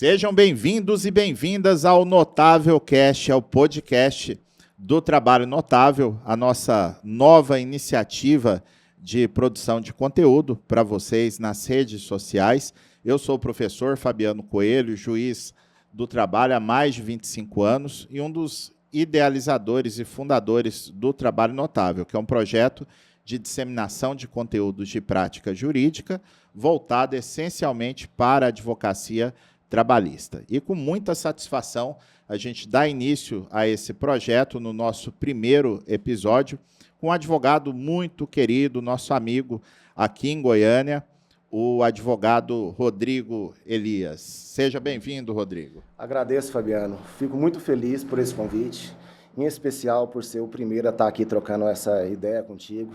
Sejam bem-vindos e bem-vindas ao Notável Cast, ao podcast do Trabalho Notável, a nossa nova iniciativa de produção de conteúdo para vocês nas redes sociais. Eu sou o professor Fabiano Coelho, juiz do trabalho há mais de 25 anos e um dos idealizadores e fundadores do Trabalho Notável, que é um projeto de disseminação de conteúdos de prática jurídica voltado essencialmente para a advocacia trabalhista. E com muita satisfação, a gente dá início a esse projeto no nosso primeiro episódio com um advogado muito querido, nosso amigo aqui em Goiânia, o advogado Rodrigo Elias. Seja bem-vindo, Rodrigo. Agradeço, Fabiano. Fico muito feliz por esse convite, em especial por ser o primeiro a estar aqui trocando essa ideia contigo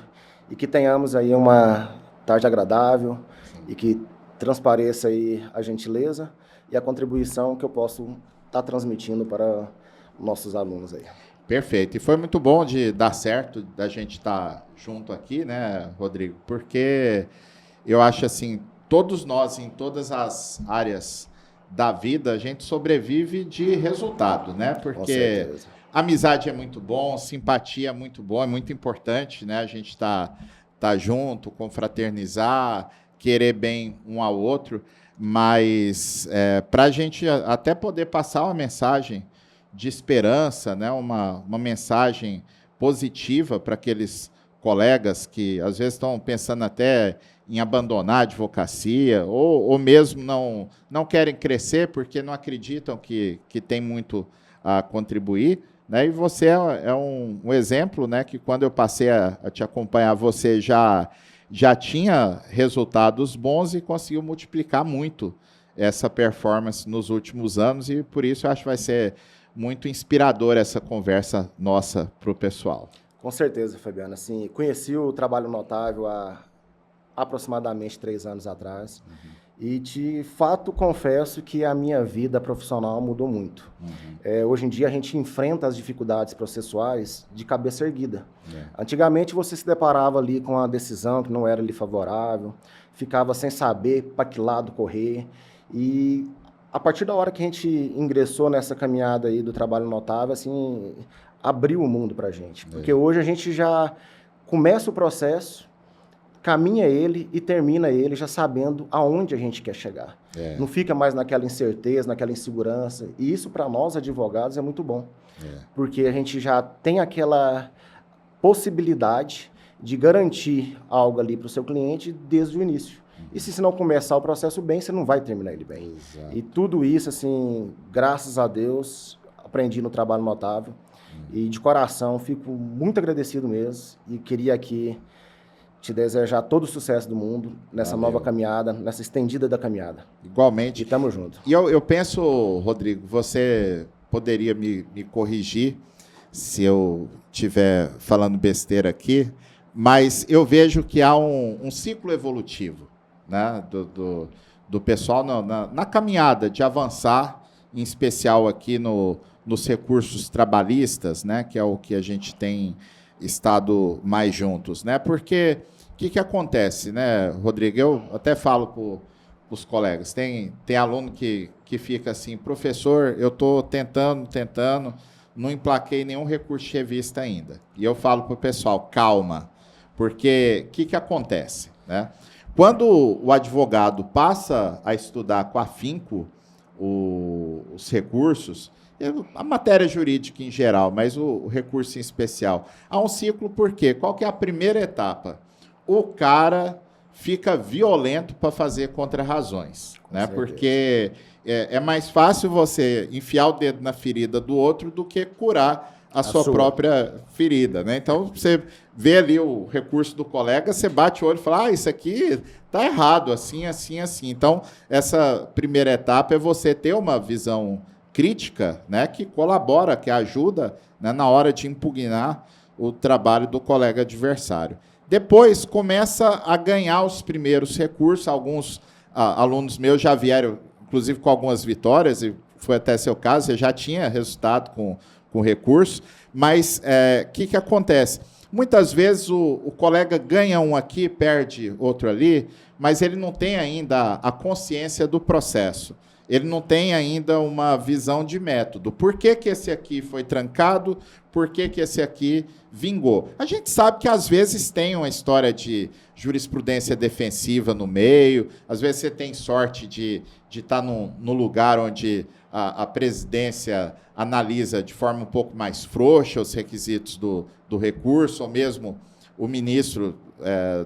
e que tenhamos aí uma tarde agradável e que transpareça aí a gentileza e a contribuição que eu posso estar transmitindo para nossos alunos aí. Perfeito. E foi muito bom de dar certo, da gente estar junto aqui, né, Rodrigo? Porque eu acho assim, todos nós, em todas as áreas da vida, a gente sobrevive de resultado, né? Porque amizade é muito bom, simpatia é muito bom, é muito importante, né? A gente tá junto, confraternizar, querer bem um ao outro, mas para a gente até poder passar uma mensagem de esperança, né? Uma mensagem positiva para aqueles colegas que às vezes estão pensando até em abandonar a advocacia ou mesmo não querem crescer porque não acreditam que tem muito a contribuir, né? E você é um exemplo, né, que quando eu passei a te acompanhar, você já tinha resultados bons e conseguiu multiplicar muito essa performance nos últimos anos e por isso eu acho que vai ser muito inspirador essa conversa nossa para o pessoal. Com certeza, Fabiano. Assim, conheci o Trabalho Notável há aproximadamente 3 anos atrás. E, de fato, confesso que a minha vida profissional mudou muito. Hoje em dia, a gente enfrenta as dificuldades processuais de cabeça erguida. Antigamente, você se deparava ali com uma decisão que não era lhe favorável, ficava sem saber para que lado correr. E, a partir da hora que a gente ingressou nessa caminhada aí do Trabalho Notável, assim, abriu o mundo para a gente. Porque hoje a gente já começa o processo, caminha ele e termina ele já sabendo aonde a gente quer chegar. Não fica mais naquela incerteza, naquela insegurança. E isso, para nós, advogados, é muito bom. Porque a gente já tem aquela possibilidade de garantir algo ali para o seu cliente desde o início. E se não começar o processo bem, você não vai terminar ele bem. Exato. E tudo isso, assim, graças a Deus, aprendi no Trabalho Notável. E de coração, fico muito agradecido mesmo. E queria aqui te desejar todo o sucesso do mundo nessa nova caminhada, nessa estendida da caminhada. Igualmente. E tamo junto. E eu penso, Rodrigo, você poderia me corrigir se eu estiver falando besteira aqui, mas eu vejo que há um ciclo evolutivo, né, do pessoal na caminhada de avançar, em especial aqui nos recursos trabalhistas, né, que é o que a gente tem estado mais juntos, né? Porque o que acontece, né, Rodrigo? Eu até falo para os colegas, tem aluno que fica assim, professor, eu estou tentando, não emplaquei nenhum recurso de revista ainda. E eu falo para o pessoal, calma, porque o que acontece, né? Quando o advogado passa a estudar com afinco os recursos, a matéria jurídica em geral, mas o recurso em especial, há um ciclo por quê? Qual que é a primeira etapa? O cara fica violento para fazer contra-razões, né? Porque é mais fácil você enfiar o dedo na ferida do outro do que curar a sua própria ferida, né? Então, você vê ali o recurso do colega, você bate o olho e fala, isso aqui está errado, assim. Então, essa primeira etapa é você ter uma visão crítica, né, que colabora, que ajuda, né, na hora de impugnar o trabalho do colega adversário. Depois começa a ganhar os primeiros recursos, alguns alunos meus já vieram, inclusive com algumas vitórias, e foi até seu caso, você já tinha resultado com recurso, mas que acontece? Muitas vezes o colega ganha um aqui, perde outro ali, mas ele não tem ainda a consciência do processo. ele não tem ainda uma visão de método. Por que que esse aqui foi trancado? Por que que esse aqui vingou? A gente sabe que, às vezes, tem uma história de jurisprudência defensiva no meio, às vezes você tem sorte de estar no lugar onde a presidência analisa de forma um pouco mais frouxa os requisitos do recurso, ou mesmo o ministro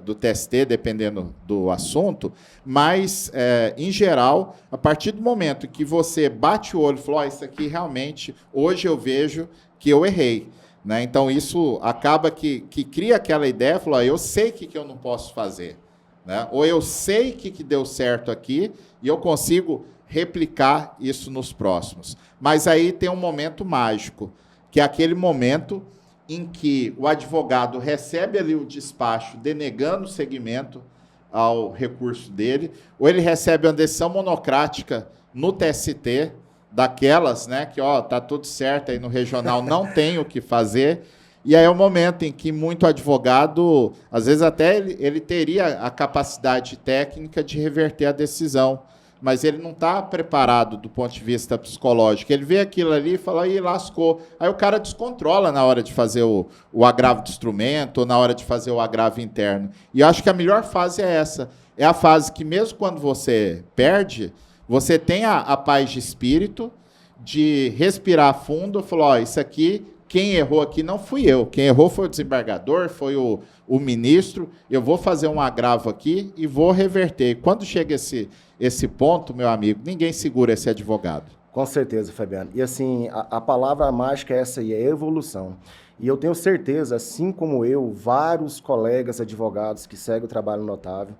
do TST, dependendo do assunto, mas, em geral, a partir do momento que você bate o olho e fala, isso aqui realmente, hoje eu vejo que eu errei. Né? Então, isso acaba que cria aquela ideia, falou, eu sei o que eu não posso fazer. Né? Ou eu sei o que deu certo aqui e eu consigo replicar isso nos próximos. Mas aí tem um momento mágico, que é aquele momento em que o advogado recebe ali o despacho denegando o segmento ao recurso dele, ou ele recebe uma decisão monocrática no TST, daquelas, né, que tá tudo certo aí no regional, não tem o que fazer, e aí é o momento em que muito advogado, às vezes até ele teria a capacidade técnica de reverter a decisão, mas ele não está preparado do ponto de vista psicológico. Ele vê aquilo ali e fala, ih, lascou. Aí o cara descontrola na hora de fazer o agravo de instrumento ou na hora de fazer o agravo interno. E eu acho que a melhor fase é essa. É a fase que, mesmo quando você perde, você tem a paz de espírito de respirar fundo e falar, isso aqui, quem errou aqui não fui eu. Quem errou foi o desembargador, foi o ministro. Eu vou fazer um agravo aqui e vou reverter. E quando chega esse ponto, meu amigo, ninguém segura esse advogado. Com certeza, Fabiano. E assim, a palavra mágica é essa aí, é evolução. E eu tenho certeza, assim como eu, vários colegas advogados que seguem o trabalho notável,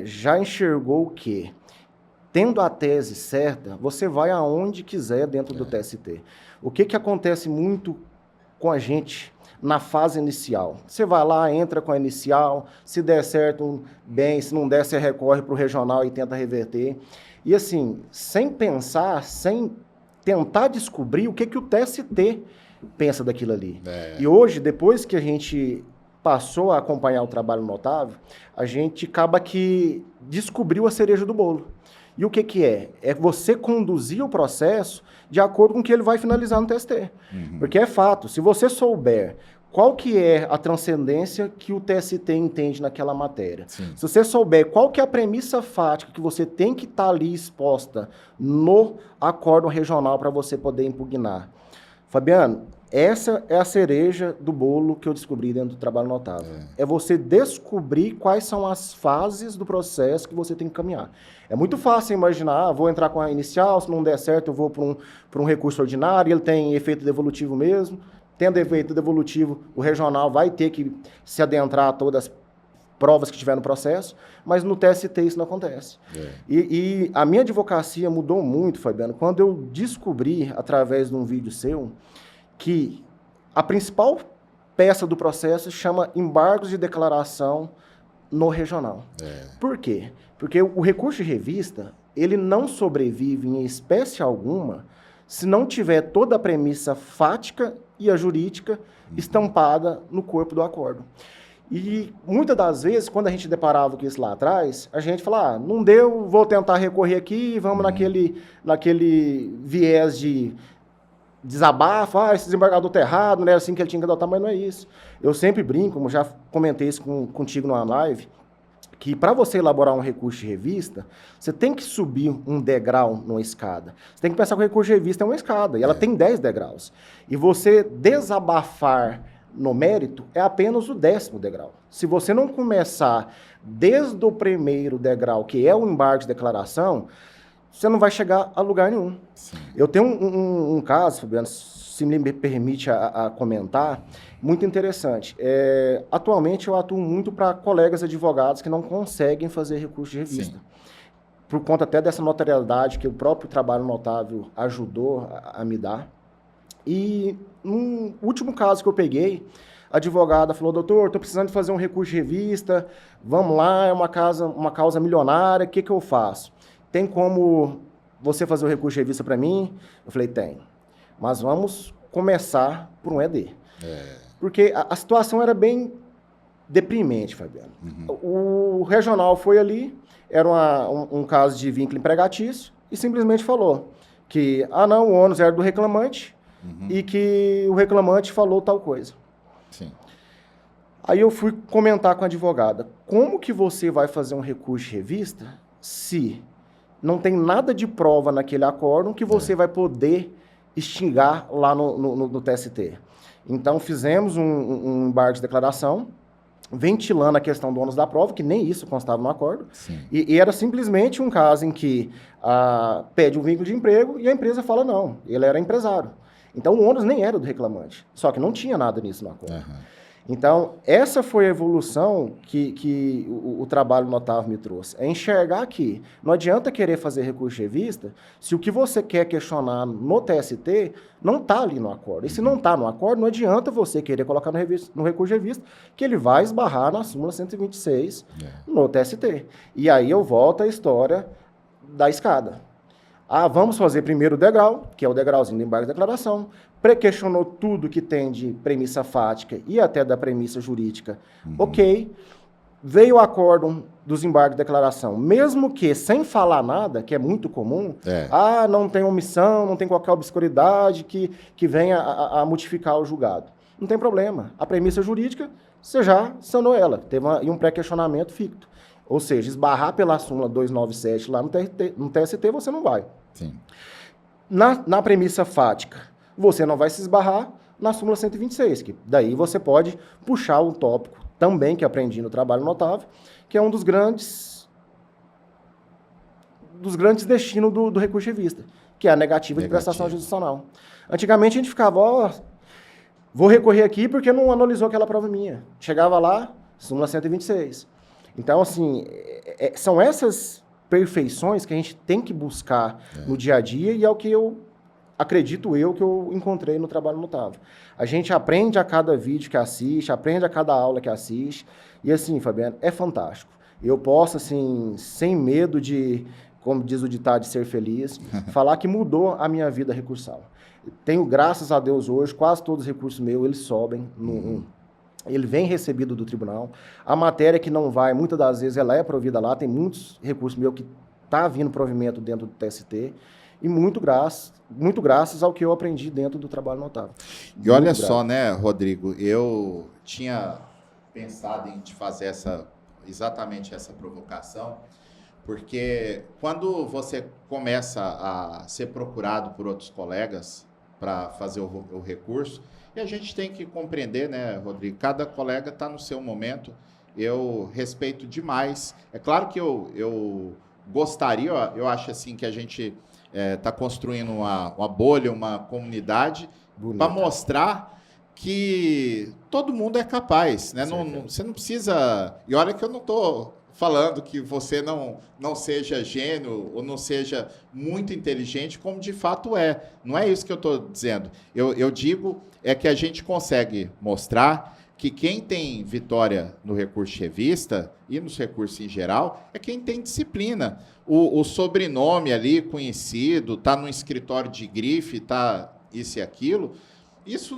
já enxergou o quê? Tendo a tese certa, você vai aonde quiser dentro do TST. O que acontece muito com a gente na fase inicial? Você vai lá, entra com a inicial, se der certo, bem, se não der, você recorre para o regional e tenta reverter. E assim, sem pensar, sem tentar descobrir o que o TST pensa daquilo ali. E hoje, depois que a gente passou a acompanhar o trabalho notável, a gente acaba que descobriu a cereja do bolo. E o que é? É você conduzir o processo de acordo com o que ele vai finalizar no TST. Porque é fato, se você souber qual que é a transcendência que o TST entende naquela matéria, se você souber qual que é a premissa fática que você tem que estar ali exposta no acórdão regional para você poder impugnar. Fabiano, essa é a cereja do bolo que eu descobri dentro do trabalho notável. É você descobrir quais são as fases do processo que você tem que caminhar. É muito fácil imaginar, vou entrar com a inicial, se não der certo eu vou para um recurso ordinário, ele tem efeito devolutivo mesmo. Tendo efeito devolutivo, o regional vai ter que se adentrar a todas as provas que tiver no processo, mas no TST isso não acontece. E a minha advocacia mudou muito, Fabiano, quando eu descobri, através de um vídeo seu, que a principal peça do processo chama embargos de declaração no regional. Por quê? Porque o recurso de revista, ele não sobrevive em espécie alguma se não tiver toda a premissa fática e a jurídica estampada no corpo do acórdão. E muitas das vezes, quando a gente deparava com isso lá atrás, a gente falava, não deu, vou tentar recorrer aqui, vamos naquele viés de desabafo, esse desembargador está errado, não era assim que ele tinha que adotar, mas não é isso. Eu sempre brinco, como já comentei isso contigo numa live, que para você elaborar um recurso de revista, você tem que subir um degrau numa escada. Você tem que pensar que o recurso de revista é uma escada, e ela tem 10 degraus. E você desabafar no mérito é apenas o 10º degrau. Se você não começar desde o primeiro degrau, que é o embargo de declaração, você não vai chegar a lugar nenhum. Eu tenho um caso, Fabiano, se me permite a comentar, muito interessante. Atualmente eu atuo muito para colegas advogados que não conseguem fazer recurso de revista. Por conta até dessa notariedade que o próprio trabalho notável ajudou a me dar. E no último caso que eu peguei, a advogada falou, doutor, estou precisando fazer um recurso de revista, vamos lá, é uma causa milionária, o que eu faço? Tem como você fazer o recurso de revista para mim? Eu falei, tem. Mas vamos começar por um ED. Porque a situação era bem deprimente, Fabiano. O regional foi ali, era um caso de vínculo empregatício, e simplesmente falou que, não, o ônus era do reclamante e que o reclamante falou tal coisa. Sim. Aí eu fui comentar com a advogada, como que você vai fazer um recurso de revista se não tem nada de prova naquele acórdão que você vai poder extingar lá no TST. Então fizemos um embargo de declaração, ventilando a questão do ônus da prova, que nem isso constava no acordo, e era simplesmente um caso em que pede um vínculo de emprego e a empresa fala não, ele era empresário. Então o ônus nem era do reclamante, só que não tinha nada nisso no acordo. Então, essa foi a evolução que o trabalho notável me trouxe. É enxergar que não adianta querer fazer recurso de revista se o que você quer questionar no TST não está ali no acordo. E se não está no acordo, não adianta você querer colocar no recurso de revista, que ele vai esbarrar na súmula 126 no TST. E aí eu volto à história da escada. Vamos fazer primeiro o degrau, que é o degrauzinho do embargo de declaração, pré-questionou tudo que tem de premissa fática e até da premissa jurídica. Ok, veio o acórdão dos embargos de declaração, mesmo que sem falar nada, que é muito comum, não tem omissão, não tem qualquer obscuridade que venha a modificar o julgado. Não tem problema. A premissa jurídica, você já sanou ela, teve um pré-questionamento ficto. Ou seja, esbarrar pela súmula 297 lá no TST, você não vai. Sim. Na premissa fática, você não vai se esbarrar na súmula 126, que daí você pode puxar um tópico também que aprendi no trabalho notável, que é um dos grandes destinos do recurso de revista, que é a negativa de prestação jurisdicional. Antigamente a gente ficava, vou recorrer aqui porque não analisou aquela prova minha. Chegava lá, súmula 126. Então, assim, são essas perfeições que a gente tem que buscar no dia a dia e é o que acredito que eu encontrei no trabalho notável. A gente aprende a cada vídeo que assiste, aprende a cada aula que assiste e, assim, Fabiano, é fantástico. Eu posso, assim, sem medo de, como diz o ditado, de ser feliz, falar que mudou a minha vida recursal. Tenho, graças a Deus, hoje, quase todos os recursos meus, eles sobem ele vem recebido do tribunal. A matéria que não vai, muitas das vezes, ela é provida lá. Tem muitos recursos meus que tá vindo provimento dentro do TST. E muito graças ao que eu aprendi dentro do trabalho notável. E olha só, né, Rodrigo, eu tinha pensado em te fazer exatamente essa provocação, porque quando você começa a ser procurado por outros colegas para fazer o recurso, e a gente tem que compreender, né, Rodrigo, cada colega está no seu momento, eu respeito demais. É claro que eu gostaria, eu acho assim que a gente está construindo uma bolha, uma comunidade, para mostrar que todo mundo é capaz, né? Você não precisa... E olha que eu não estou falando que você não seja gênio ou não seja muito inteligente, como de fato é. Não é isso que eu estou dizendo. Eu digo que a gente consegue mostrar que quem tem vitória no recurso de revista e nos recursos em geral é quem tem disciplina. O sobrenome ali conhecido, está no escritório de grife, está isso e aquilo, isso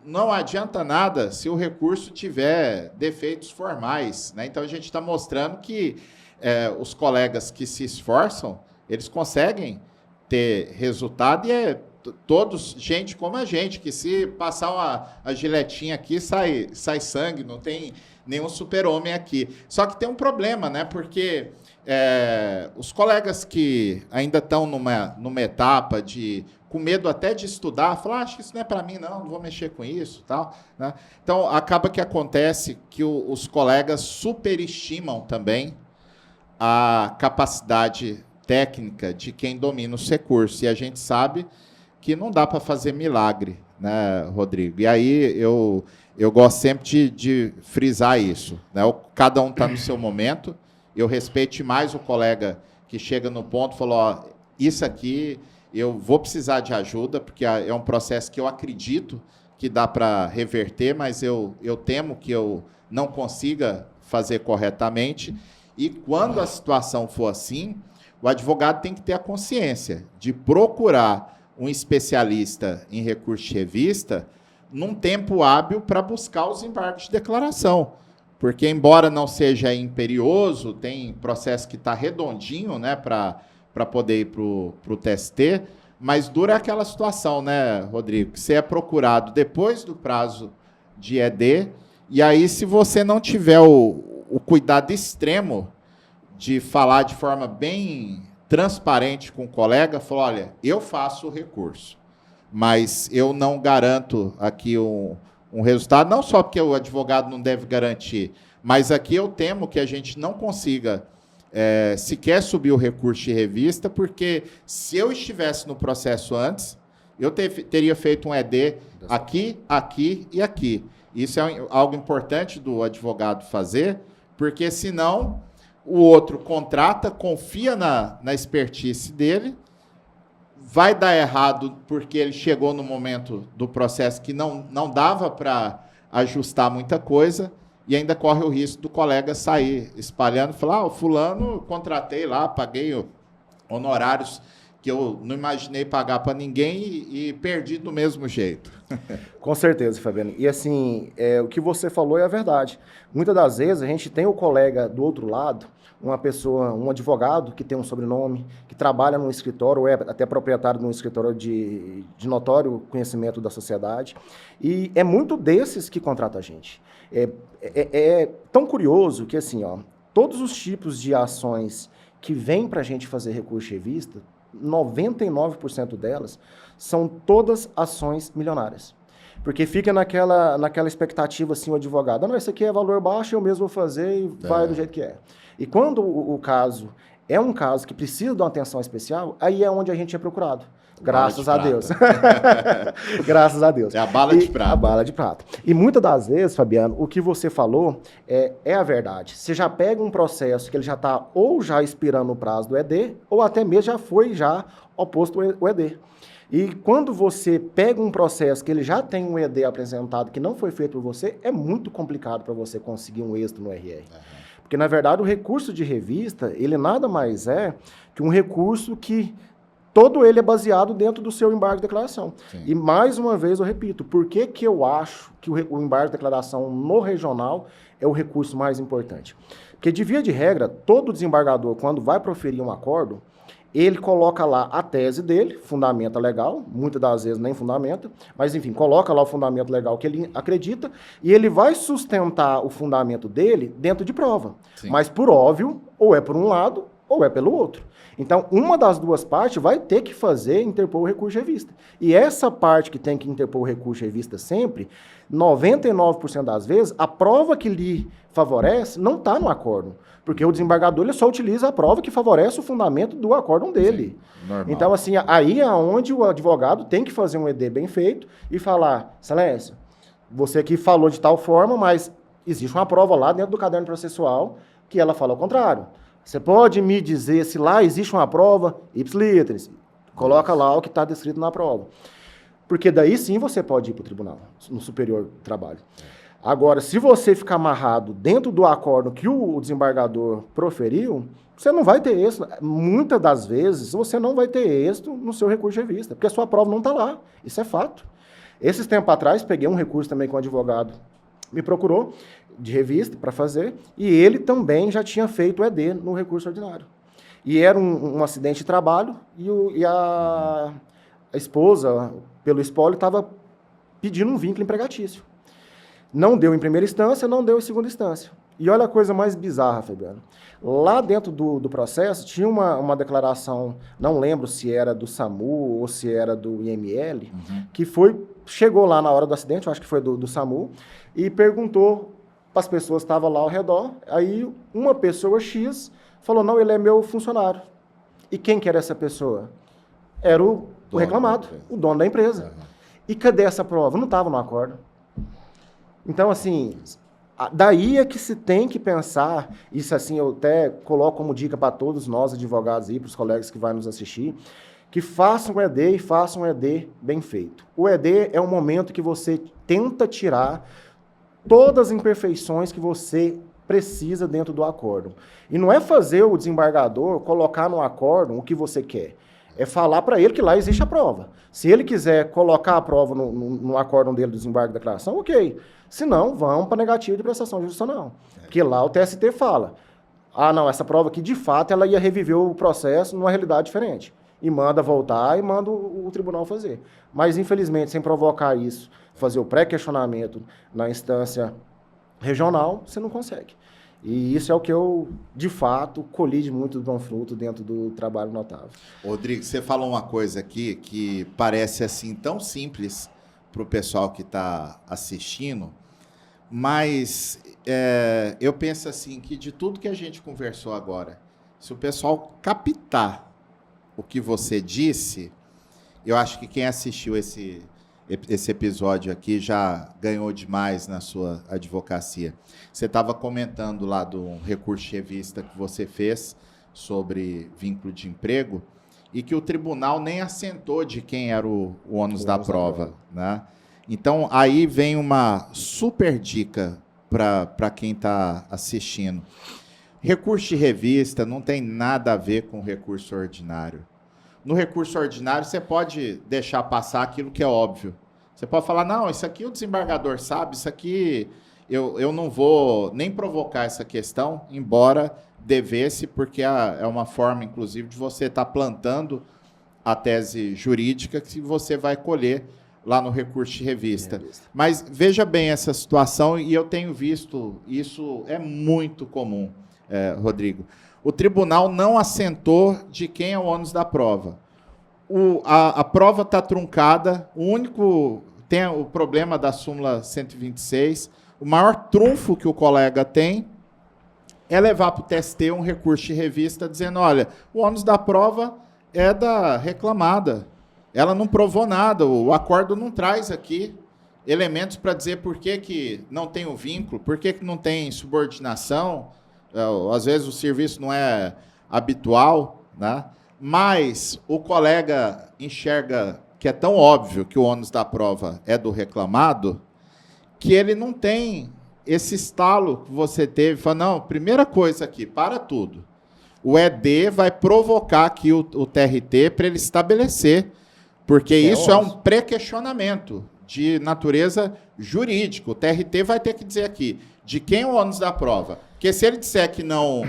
não adianta nada se o recurso tiver defeitos formais, né? Então, a gente está mostrando que os colegas que se esforçam, eles conseguem ter resultado e todos gente como a gente, que se passar a giletinha aqui, sai sangue, não tem nenhum super-homem aqui. Só que tem um problema, né? Porque os colegas que ainda estão numa etapa com medo até de estudar, falar, acho que isso não é para mim, não vou mexer com isso, tal, né? Então, acaba que acontece que os colegas superestimam também a capacidade técnica de quem domina os recursos. E a gente sabe que não dá para fazer milagre, né, Rodrigo? E aí eu gosto sempre de frisar isso, né? Cada um está no seu momento. Eu respeito mais o colega que chega no ponto e falou, isso aqui eu vou precisar de ajuda, porque é um processo que eu acredito que dá para reverter, mas eu temo que eu não consiga fazer corretamente. E quando a situação for assim, o advogado tem que ter a consciência de procurar um especialista em recurso de revista num tempo hábil para buscar os embargos de declaração. Porque, embora não seja imperioso, tem processo que está redondinho, né, para para poder ir para o TST, mas dura aquela situação, né, Rodrigo? Que você é procurado depois do prazo de ED, e aí se você não tiver o cuidado extremo de falar de forma bem transparente com o colega, falar, olha, eu faço o recurso, mas eu não garanto aqui um resultado, não só porque o advogado não deve garantir, mas aqui eu temo que a gente não consiga sequer subir o recurso de revista, porque se eu estivesse no processo antes, eu teria feito um ED aqui, aqui e aqui. Isso é algo importante do advogado fazer, porque senão o outro contrata, confia na expertise dele, vai dar errado porque ele chegou no momento do processo que não dava para ajustar muita coisa, e ainda corre o risco do colega sair espalhando e falar, o fulano contratei lá, paguei honorários que eu não imaginei pagar para ninguém e perdi do mesmo jeito. Com certeza, Fabiano. E assim, o que você falou é a verdade. Muitas das vezes a gente tem o colega do outro lado, uma pessoa, um advogado que tem um sobrenome, que trabalha num escritório, ou é até proprietário de um escritório de notório conhecimento da sociedade, e é muito desses que contrata a gente. É tão curioso que, assim, todos os tipos de ações que vêm para a gente fazer recurso de revista, 99% delas são todas ações milionárias. Porque fica naquela expectativa, assim, o advogado, não, esse aqui é valor baixo, eu mesmo vou fazer e vai do jeito que é. E quando o caso é um caso que precisa de uma atenção especial, aí é onde a gente é procurado. Graças a Deus. Graças a Deus. É a bala de prata. A bala de prata. E muitas das vezes, Fabiano, o que você falou é a verdade. Você já pega um processo que ele já está ou já expirando o prazo do ED, ou até mesmo já foi oposto o ED. E quando você pega um processo que ele já tem um ED apresentado que não foi feito por você, é muito complicado para você conseguir um êxito no RR. Porque, na verdade, o recurso de revista, ele nada mais é que um recurso que todo ele é baseado dentro do seu embargo de declaração. Sim. E, mais uma vez, eu repito, por que eu acho que o embargo de declaração no regional é o recurso mais importante? Porque, de via de regra, todo desembargador, quando vai proferir um acordo, ele coloca lá a tese dele, fundamenta legal, muitas das vezes nem fundamenta, mas, enfim, coloca lá o fundamento legal que ele acredita, e ele vai sustentar o fundamento dele dentro de prova. Sim. Mas, por óbvio, ou é por um lado, ou é pelo outro. Então, uma das duas partes vai ter que interpor o recurso de revista. E essa parte que tem que interpor o recurso de revista sempre, 99% das vezes, a prova que lhe favorece não está no acórdão. Porque o desembargador ele só utiliza a prova que favorece o fundamento do acórdão dele. Sim, então, assim, aí é onde o advogado tem que fazer um ED bem feito e falar, Excelência, você aqui falou de tal forma, mas existe uma prova lá dentro do caderno processual que ela fala o contrário. Você pode me dizer se lá existe uma prova, ipsiliteris, coloca lá o que está descrito na prova. Porque daí sim você pode ir para o tribunal, no Superior do Trabalho. Agora, se você ficar amarrado dentro do acórdão que o desembargador proferiu, você não vai ter êxito. Muitas das vezes, você não vai ter êxito no seu recurso de revista, porque a sua prova não está lá. Isso é fato. Esses tempos atrás, peguei um recurso também com um advogado, me procurou de revista para fazer, e ele também já tinha feito o ED no recurso ordinário. E era um acidente de trabalho, e a esposa, pelo espólio, estava pedindo um vínculo empregatício. Não deu em primeira instância, não deu em segunda instância. E olha a coisa mais bizarra, Fabiano. Lá dentro do processo, tinha uma declaração, não lembro se era do SAMU ou se era do IML, que chegou lá na hora do acidente, eu acho que foi do SAMU, e perguntou para as pessoas que estavam lá ao redor. Aí uma pessoa X falou, não, ele é meu funcionário. E quem que era essa pessoa? Era o reclamado, o dono da empresa. E cadê essa prova? Não estava no acordo. Então, assim, daí é que se tem que pensar, isso assim eu até coloco como dica para todos nós advogados e para os colegas que vão nos assistir, que façam o ED e façam o ED bem feito. O ED é um momento que você tenta tirar todas as imperfeições que você precisa dentro do acórdão. E não é fazer o desembargador colocar no acórdão o que você quer. É falar para ele que lá existe a prova. Se ele quiser colocar a prova no acórdão dele do desembargo de declaração, ok. Se não, vão para negativa de prestação jurisdicional. Porque lá o TST fala, Ah, não, essa prova aqui, de fato, ela ia reviver o processo numa realidade diferente. E manda voltar e manda o tribunal fazer. Mas, infelizmente, sem provocar isso, fazer o pré-questionamento na instância regional, você não consegue. E isso é o que eu, de fato, colhi de muito bom fruto dentro do trabalho notável. Rodrigo, você falou uma coisa aqui que parece assim tão simples para o pessoal que está assistindo, mas eu penso assim que de tudo que a gente conversou agora, se o pessoal captar o que você disse, eu acho que quem assistiu esse episódio aqui já ganhou demais na sua advocacia. Você estava comentando lá do recurso de revista que você fez sobre vínculo de emprego e que o tribunal nem assentou de quem era o ônus da prova, né? Então, aí vem uma super dica para quem está assistindo. Recurso de revista não tem nada a ver com recurso ordinário. No recurso ordinário, você pode deixar passar aquilo que é óbvio. Você pode falar, não, isso aqui o desembargador sabe, isso aqui eu não vou nem provocar essa questão, embora devesse, porque é uma forma, inclusive, de você estar plantando a tese jurídica que você vai colher lá no recurso de revista. Mas veja bem essa situação, e eu tenho visto, isso é muito comum, Rodrigo. O tribunal não assentou de quem é o ônus da prova. A prova está truncada, tem o problema da súmula 126, o maior trunfo que o colega tem é levar para o TST um recurso de revista dizendo, olha, o ônus da prova é da reclamada, ela não provou nada, o acordo não traz aqui elementos para dizer por que não tem o vínculo, por que não tem subordinação, às vezes o serviço não é habitual, né? Mas o colega enxerga que é tão óbvio que o ônus da prova é do reclamado, que ele não tem esse estalo que você teve, fala, não, primeira coisa aqui, para tudo. O ED vai provocar aqui o TRT para ele estabelecer, porque isso é um pré-questionamento de natureza jurídica. O TRT vai ter que dizer aqui, de quem é o ônus da prova? Porque se ele disser que não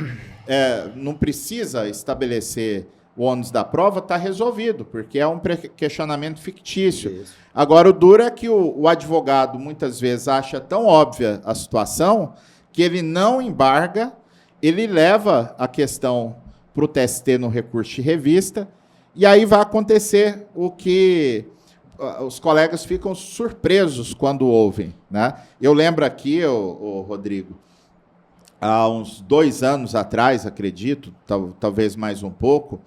precisa estabelecer o ônus da prova, está resolvido, porque é um questionamento fictício. Isso. Agora, o duro é que o advogado, muitas vezes, acha tão óbvia a situação que ele não embarga, ele leva a questão para o TST no recurso de revista, e aí vai acontecer o que os colegas ficam surpresos quando ouvem, né? Eu lembro aqui, Rodrigo, há uns 2 anos atrás, acredito, talvez mais um pouco,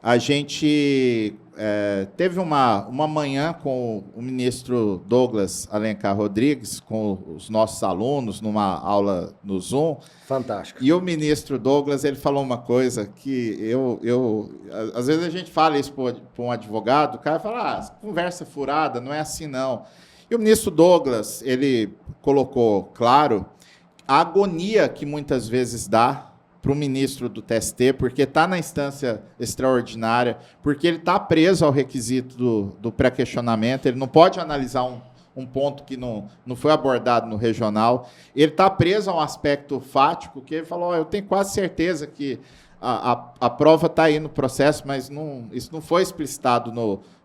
a gente teve uma manhã com o ministro Douglas Alencar Rodrigues, com os nossos alunos, numa aula no Zoom. Fantástico. E o ministro Douglas, ele falou uma coisa que às vezes a gente fala isso para um advogado, o cara fala, conversa furada, não é assim não. E o ministro Douglas, ele colocou claro a agonia que muitas vezes dá para o ministro do TST, porque está na instância extraordinária, porque ele está preso ao requisito do pré-questionamento, ele não pode analisar um ponto que não foi abordado no regional, ele está preso a um aspecto fático, que ele falou, eu tenho quase certeza que a prova está aí no processo, mas isso não foi explicitado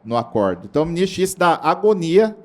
no acordo. Então, o ministro disse da agonia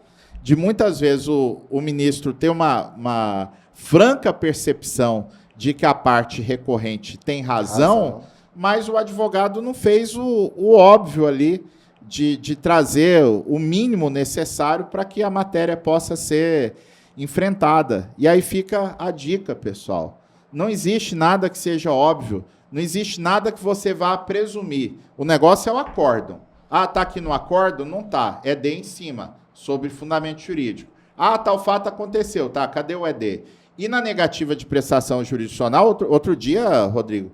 de muitas vezes o ministro ter uma franca percepção de que a parte recorrente tem razão, mas o advogado não fez o óbvio ali de trazer o mínimo necessário para que a matéria possa ser enfrentada. E aí fica a dica, pessoal. Não existe nada que seja óbvio, não existe nada que você vá presumir. O negócio é o acórdão. Ah, está aqui no acórdão? Não está. ED em cima, sobre fundamento jurídico. Ah, tal fato aconteceu, tá? Cadê o ED? E na negativa de prestação jurisdicional, outro dia, Rodrigo,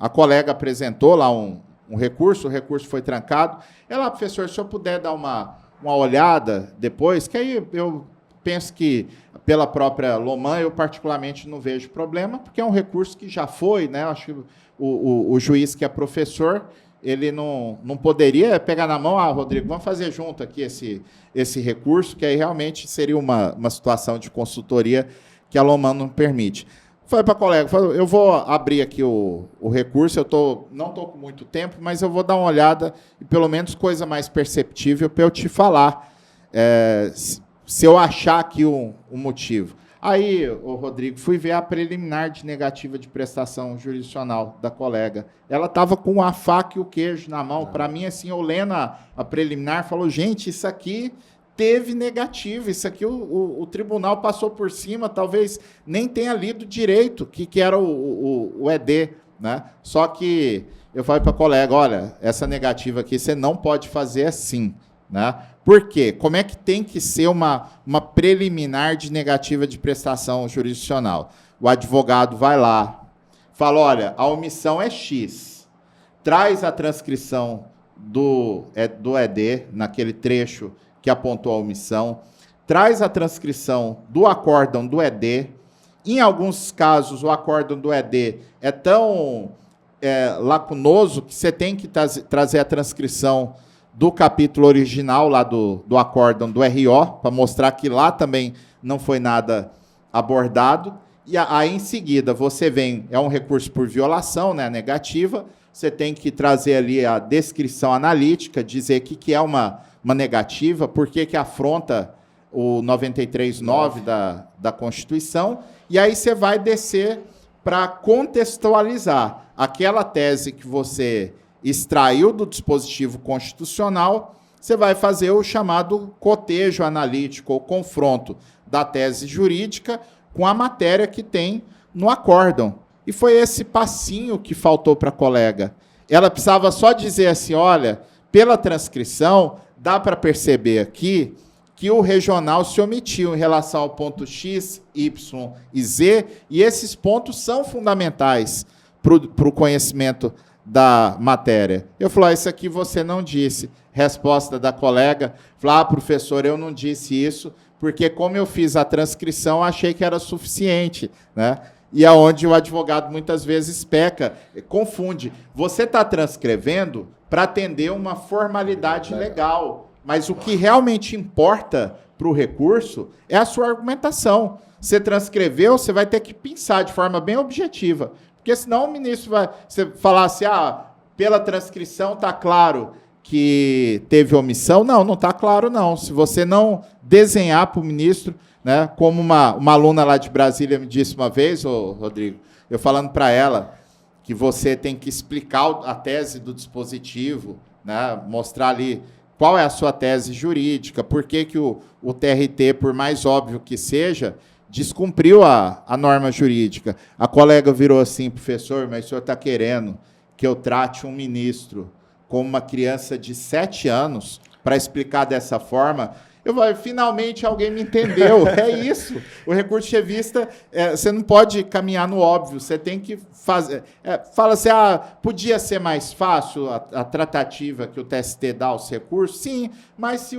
a colega apresentou lá um recurso, o recurso foi trancado. Ela, professor, se eu puder dar uma olhada depois, que aí eu penso que, pela própria Loman, eu particularmente não vejo problema, porque é um recurso que já foi, né? Acho que o juiz que é professor, ele não poderia pegar na mão, Rodrigo, vamos fazer junto aqui esse recurso, que aí realmente seria uma situação de consultoria que a Loman não permite. Falei para a colega, eu vou abrir aqui o recurso, não estou com muito tempo, mas eu vou dar uma olhada e pelo menos coisa mais perceptível para eu te falar, se eu achar aqui um motivo. Aí, Rodrigo, fui ver a preliminar de negativa de prestação jurisdicional da colega. Ela estava com a faca e o queijo na mão. Para mim, assim, eu lendo a preliminar, falou, gente, isso aqui teve negativo, isso aqui o tribunal passou por cima, talvez nem tenha lido direito que era o ED, né? Só que eu falei para a colega, olha, essa negativa aqui você não pode fazer assim, né? Por quê? Como é que tem que ser uma preliminar de negativa de prestação jurisdicional? O advogado vai lá, fala, olha, a omissão é X, traz a transcrição do ED, naquele trecho que apontou a omissão, traz a transcrição do acórdão do ED. Em alguns casos, o acórdão do ED é tão lacunoso que você tem que trazer a transcrição do capítulo original lá do acórdão do RO, para mostrar que lá também não foi nada abordado. E aí, em seguida, você vem, é um recurso por violação, né, negativa, você tem que trazer ali a descrição analítica, dizer que é uma negativa, por que afronta o 93.9 da Constituição, e aí você vai descer para contextualizar aquela tese que você extraiu do dispositivo constitucional, você vai fazer o chamado cotejo analítico ou confronto da tese jurídica com a matéria que tem no acórdão. E foi esse passinho que faltou para a colega. Ela precisava só dizer assim, olha, pela transcrição, dá para perceber aqui que o regional se omitiu em relação ao ponto X, Y e Z, e esses pontos são fundamentais para o conhecimento da matéria. Eu falei, isso aqui você não disse. Resposta da colega, falei, professor, eu não disse isso, porque como eu fiz a transcrição, achei que era suficiente, né? E aonde o advogado muitas vezes peca, confunde. Você está transcrevendo para atender uma formalidade legal, mas o que realmente importa para o recurso é a sua argumentação. Você transcreveu, você vai ter que pensar de forma bem objetiva, porque senão o ministro vai falar assim, pela transcrição está claro que teve omissão. Não está claro não. Se você não desenhar para o ministro, né, como uma aluna lá de Brasília me disse uma vez, Rodrigo, eu falando para ela que você tem que explicar a tese do dispositivo, né, mostrar ali qual é a sua tese jurídica, por que o TRT, por mais óbvio que seja, descumpriu a norma jurídica. A colega virou assim, professor, mas o senhor está querendo que eu trate um ministro como uma criança de 7 anos para explicar dessa forma? Eu falei, finalmente alguém me entendeu. É isso. O recurso chevista, você não pode caminhar no óbvio, você tem que fazer. Fala assim, podia ser mais fácil a tratativa que o TST dá aos recursos? Sim, mas se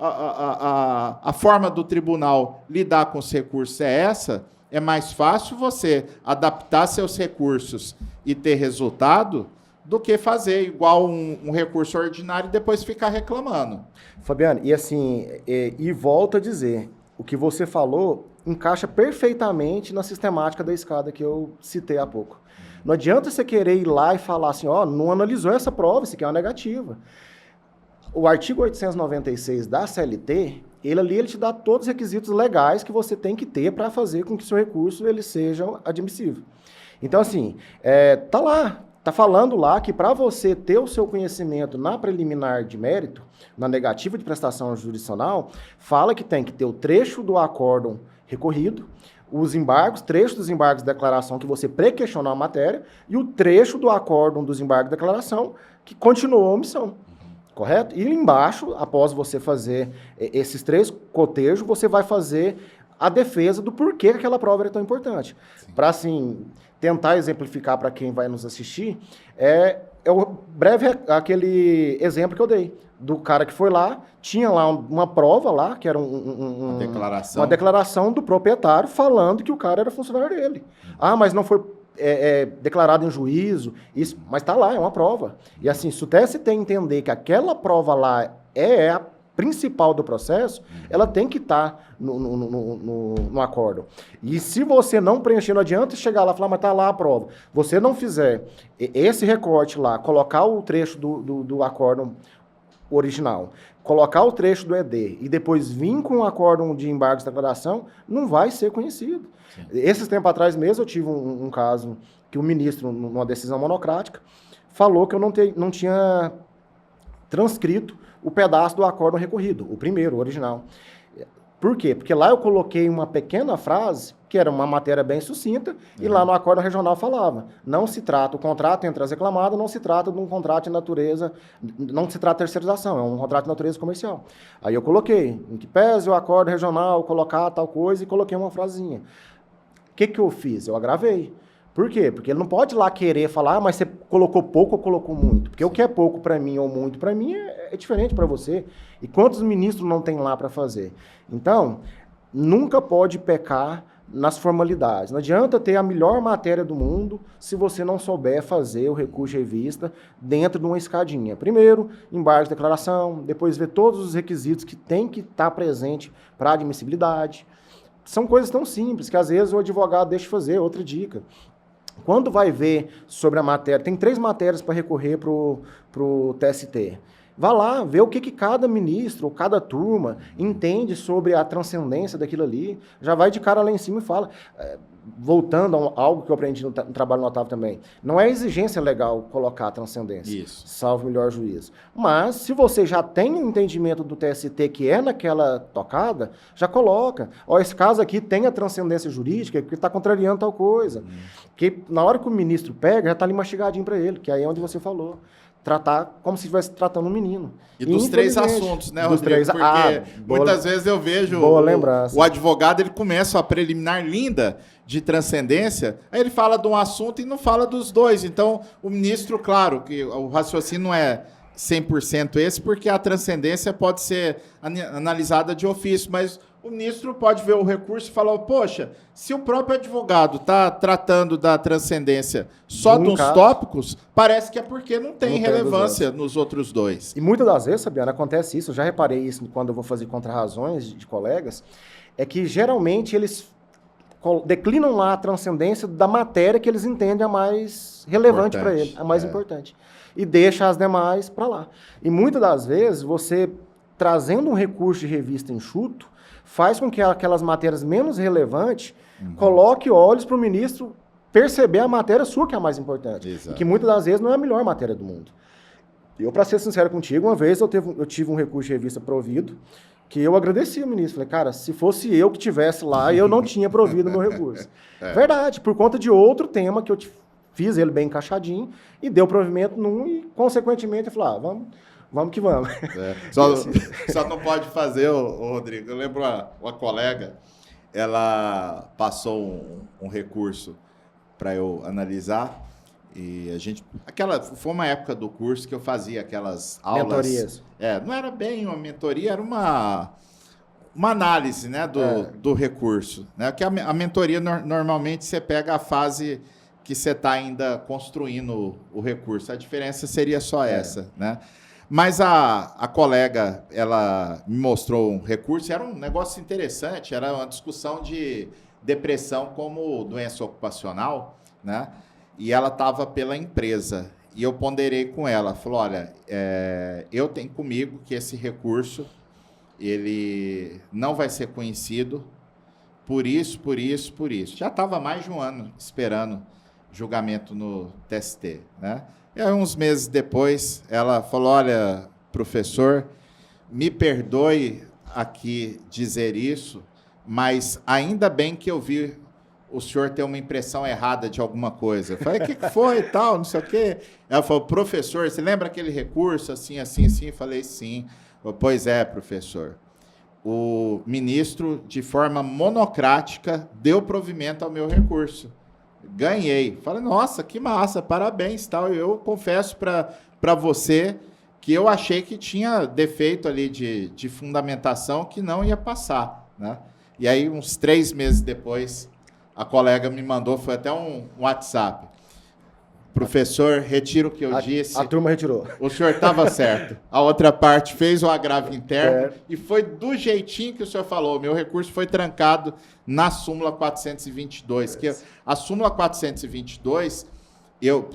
a forma do tribunal lidar com os recursos é essa, é mais fácil você adaptar seus recursos e ter resultado do que fazer igual um recurso ordinário e depois ficar reclamando. Fabiano, e assim, e volto a dizer, o que você falou encaixa perfeitamente na sistemática da escada que eu citei há pouco. Não adianta você querer ir lá e falar assim, não analisou essa prova, isso aqui é uma negativa. O artigo 896 da CLT, ele te dá todos os requisitos legais que você tem que ter para fazer com que o seu recurso ele seja admissível. Então, assim, tá lá. Está falando lá que para você ter o seu conhecimento na preliminar de mérito, na negativa de prestação jurisdicional, fala que tem que ter o trecho do acórdão recorrido, os embargos, trecho dos embargos de declaração que você pré-questionou a matéria e o trecho do acórdão dos embargos de declaração que continuou a omissão. Correto? E embaixo, após você fazer esses 3 cotejos, você vai fazer a defesa do porquê aquela prova era tão importante. Para, assim, tentar exemplificar para quem vai nos assistir, aquele exemplo que eu dei, do cara que foi lá, tinha lá uma prova lá, que era uma declaração do proprietário falando que o cara era funcionário dele. Mas não foi declarado em juízo, mas está lá, é uma prova. E assim, se o TST entender que aquela prova lá é principal do processo, ela tem que estar no acórdão. E se você não preencher, não adianta chegar lá e falar, mas está lá a prova. Você não fizer esse recorte lá, colocar o trecho do acórdão original, colocar o trecho do ED e depois vir com o acórdão de embargos de declaração, não vai ser conhecido. Sim. Esses tempos atrás mesmo, eu tive um caso que o ministro, numa decisão monocrática, falou que eu não tinha transcrito o pedaço do acórdão recorrido, o primeiro, o original. Por quê? Porque lá eu coloquei uma pequena frase, que era uma matéria bem sucinta, e lá no acórdão regional falava, não se trata, o contrato entre as reclamadas não se trata de um contrato de natureza, não se trata de terceirização, é um contrato de natureza comercial. Aí eu coloquei, em que pese o acórdão regional colocar tal coisa, e coloquei uma frasinha. O que eu fiz? Eu agravei. Por quê? Porque ele não pode lá querer falar, mas você colocou pouco ou colocou muito. Porque o que é pouco para mim ou muito para mim é diferente para você. E quantos ministros não tem lá para fazer? Então, nunca pode pecar nas formalidades. Não adianta ter a melhor matéria do mundo se você não souber fazer o recurso de revista dentro de uma escadinha. Primeiro, embargo de declaração, depois ver todos os requisitos que tem que estar presente para admissibilidade. São coisas tão simples que às vezes o advogado deixa de fazer. Outra dica. Quando vai ver sobre a matéria, tem 3 matérias para recorrer para o TST. Vá lá, vê o que cada ministro ou cada turma entende sobre a transcendência daquilo ali. Já vai de cara lá em cima e fala. Voltando a algo que eu aprendi no trabalho notável também. Não é exigência legal colocar a transcendência. Isso. Salvo o melhor juízo. Mas, se você já tem um entendimento do TST que é naquela tocada, já coloca. Ó, esse caso aqui tem a transcendência jurídica que está contrariando tal coisa. Que na hora que o ministro pega, já está ali mastigadinho para ele, que aí é onde você falou. Tratar como se estivesse tratando um menino. E dos 3 assuntos, né, dos Rodrigo? 3, porque muitas vezes eu vejo o advogado, ele começa a preliminar linda de transcendência, aí ele fala de um assunto e não fala dos 2. Então, o ministro, claro, que o raciocínio não é 100% esse, porque a transcendência pode ser analisada de ofício, mas o ministro pode ver o recurso e falar, poxa, se o próprio advogado está tratando da transcendência só de uns tópicos, parece que é porque não tem relevância nos outros 2. E muitas das vezes, Fabiano, acontece isso, eu já reparei isso quando eu vou fazer contrarrazões de colegas, é que geralmente eles declinam lá a transcendência da matéria que eles entendem a mais relevante para ele, a mais importante. E deixa as demais para lá. E muitas das vezes, você trazendo um recurso de revista enxuto, faz com que aquelas matérias menos relevantes coloque olhos para o ministro perceber a matéria sua que é a mais importante. Exato. E que muitas das vezes não é a melhor matéria do mundo. Eu, para ser sincero contigo, uma vez eu tive um recurso de revista provido, que eu agradeci ao ministro. Falei, cara, se fosse eu que estivesse lá, eu não tinha provido o meu recurso. Verdade, por conta de outro tema que eu fiz ele bem encaixadinho e deu provimento num e, consequentemente, eu falei, vamos que vamos. Só não pode fazer, Rodrigo. Eu lembro uma colega, ela passou um recurso para eu analisar e a gente... foi uma época do curso que eu fazia aquelas aulas... Mentorias. Não era bem uma mentoria, era uma análise, né, do recurso. Né? Que a mentoria, normalmente, você pega a fase que você está ainda construindo o recurso. A diferença seria só essa, né? Mas a colega, ela me mostrou um recurso, era um negócio interessante, era uma discussão de depressão como doença ocupacional, né? E ela estava pela empresa. E eu ponderei com ela, falou, olha, eu tenho comigo que esse recurso, ele não vai ser conhecido por isso. Já estava mais de um ano esperando julgamento no TST, né? E aí, uns meses depois, ela falou, olha, professor, me perdoe aqui dizer isso, mas ainda bem que eu vi o senhor ter uma impressão errada de alguma coisa. Eu falei, o que foi e tal, não sei o quê. Ela falou, professor, você lembra aquele recurso, assim? Eu falei, sim. Eu, pois é, professor. O ministro, de forma monocrática, deu provimento ao meu recurso. Ganhei. Falei, nossa, que massa, parabéns, tal. Eu confesso para você que eu achei que tinha defeito ali de fundamentação que não ia passar, né? E aí, uns 3 meses depois, a colega me mandou, foi até um WhatsApp. Professor, retiro o que eu disse. A turma retirou. O senhor estava certo. A outra parte fez o agravo interno e foi do jeitinho que o senhor falou. O meu recurso foi trancado na súmula 422. Que a súmula 422,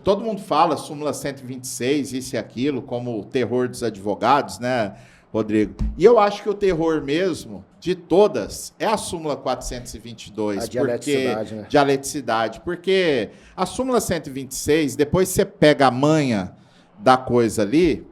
todo mundo fala súmula 126, isso e aquilo, como o terror dos advogados, né, Rodrigo? E eu acho que o terror mesmo de todas é a súmula 422. A dialeticidade, né? Dialeticidade. Porque a súmula 126, depois você pega a manha da coisa ali,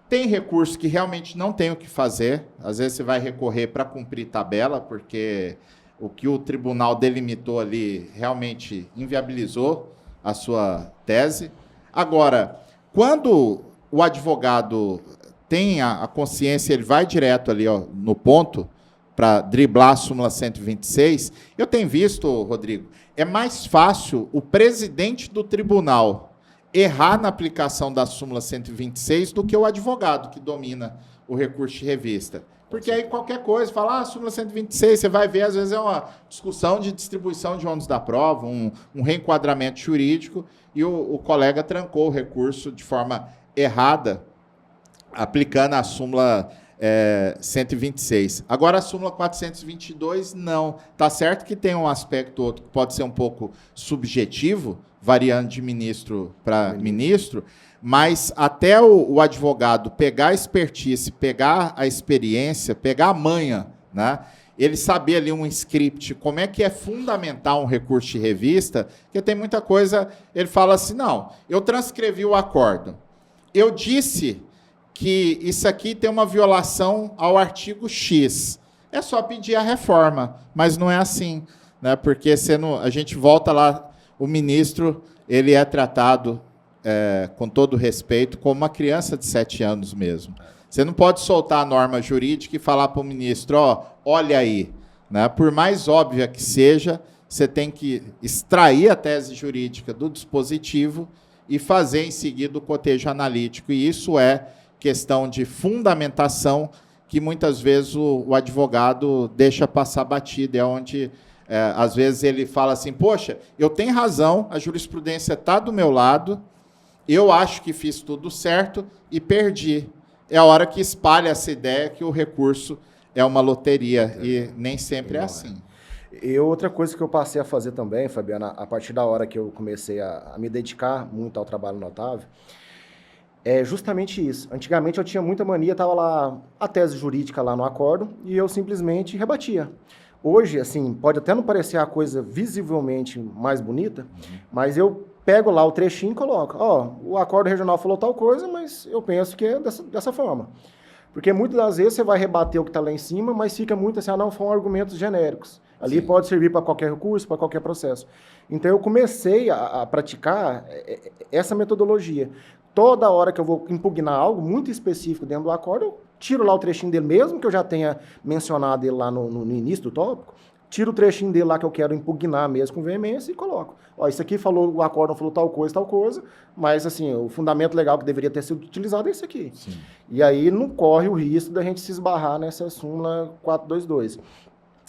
tem recurso que realmente não tem o que fazer. Às vezes você vai recorrer para cumprir tabela, porque o que o tribunal delimitou ali realmente inviabilizou a sua tese. Agora, quando o advogado tem a consciência, ele vai direto ali no ponto para driblar a súmula 126, eu tenho visto, Rodrigo, é mais fácil o presidente do tribunal errar na aplicação da súmula 126 do que o advogado que domina o recurso de revista. Porque aí qualquer coisa, fala, súmula 126, você vai ver, às vezes é uma discussão de distribuição de ônus da prova, um reenquadramento jurídico, e o colega trancou o recurso de forma errada, aplicando a súmula 126. Agora, a súmula 422, não. Está certo que tem um aspecto outro que pode ser um pouco subjetivo, variando de ministro para ministro, mas até o advogado pegar a expertise, pegar a experiência, pegar a manha, né? Ele saber ali um script, como é que é fundamental um recurso de revista, porque tem muita coisa, ele fala assim, não, eu transcrevi o acórdão, eu disse que isso aqui tem uma violação ao artigo X. É só pedir a reforma, mas não é assim, né? Porque a gente volta lá, o ministro ele é tratado, com todo respeito, como uma criança de 7 anos mesmo. Você não pode soltar a norma jurídica e falar para o ministro, olha aí, né? Por mais óbvia que seja, você tem que extrair a tese jurídica do dispositivo e fazer em seguida o cotejo analítico, e isso é questão de fundamentação que muitas vezes o advogado deixa passar batida, é onde, às vezes, ele fala assim, poxa, eu tenho razão, a jurisprudência está do meu lado, eu acho que fiz tudo certo e perdi. É a hora que espalha essa ideia que o recurso é uma loteria, e nem sempre é assim. E outra coisa que eu passei a fazer também, Fabiana, a partir da hora que eu comecei a me dedicar muito ao trabalho notável, é justamente isso. Antigamente eu tinha muita mania, estava lá a tese jurídica lá no acórdão e eu simplesmente rebatia. Hoje, assim, pode até não parecer a coisa visivelmente mais bonita, mas eu pego lá o trechinho e coloco. O acórdão regional falou tal coisa, mas eu penso que é dessa forma. Porque muitas das vezes você vai rebater o que está lá em cima, mas fica muito assim, não, foram argumentos genéricos. Ali Sim. Pode servir para qualquer recurso, para qualquer processo. Então eu comecei a praticar essa metodologia. Toda hora que eu vou impugnar algo muito específico dentro do acórdão, eu tiro lá o trechinho dele, mesmo que eu já tenha mencionado ele lá no início do tópico, tiro o trechinho dele lá que eu quero impugnar mesmo com veemência e coloco. Isso aqui falou, o acórdão falou tal coisa, mas assim, o fundamento legal que deveria ter sido utilizado é esse aqui. Sim. E aí não corre o risco da gente se esbarrar nessa súmula 422.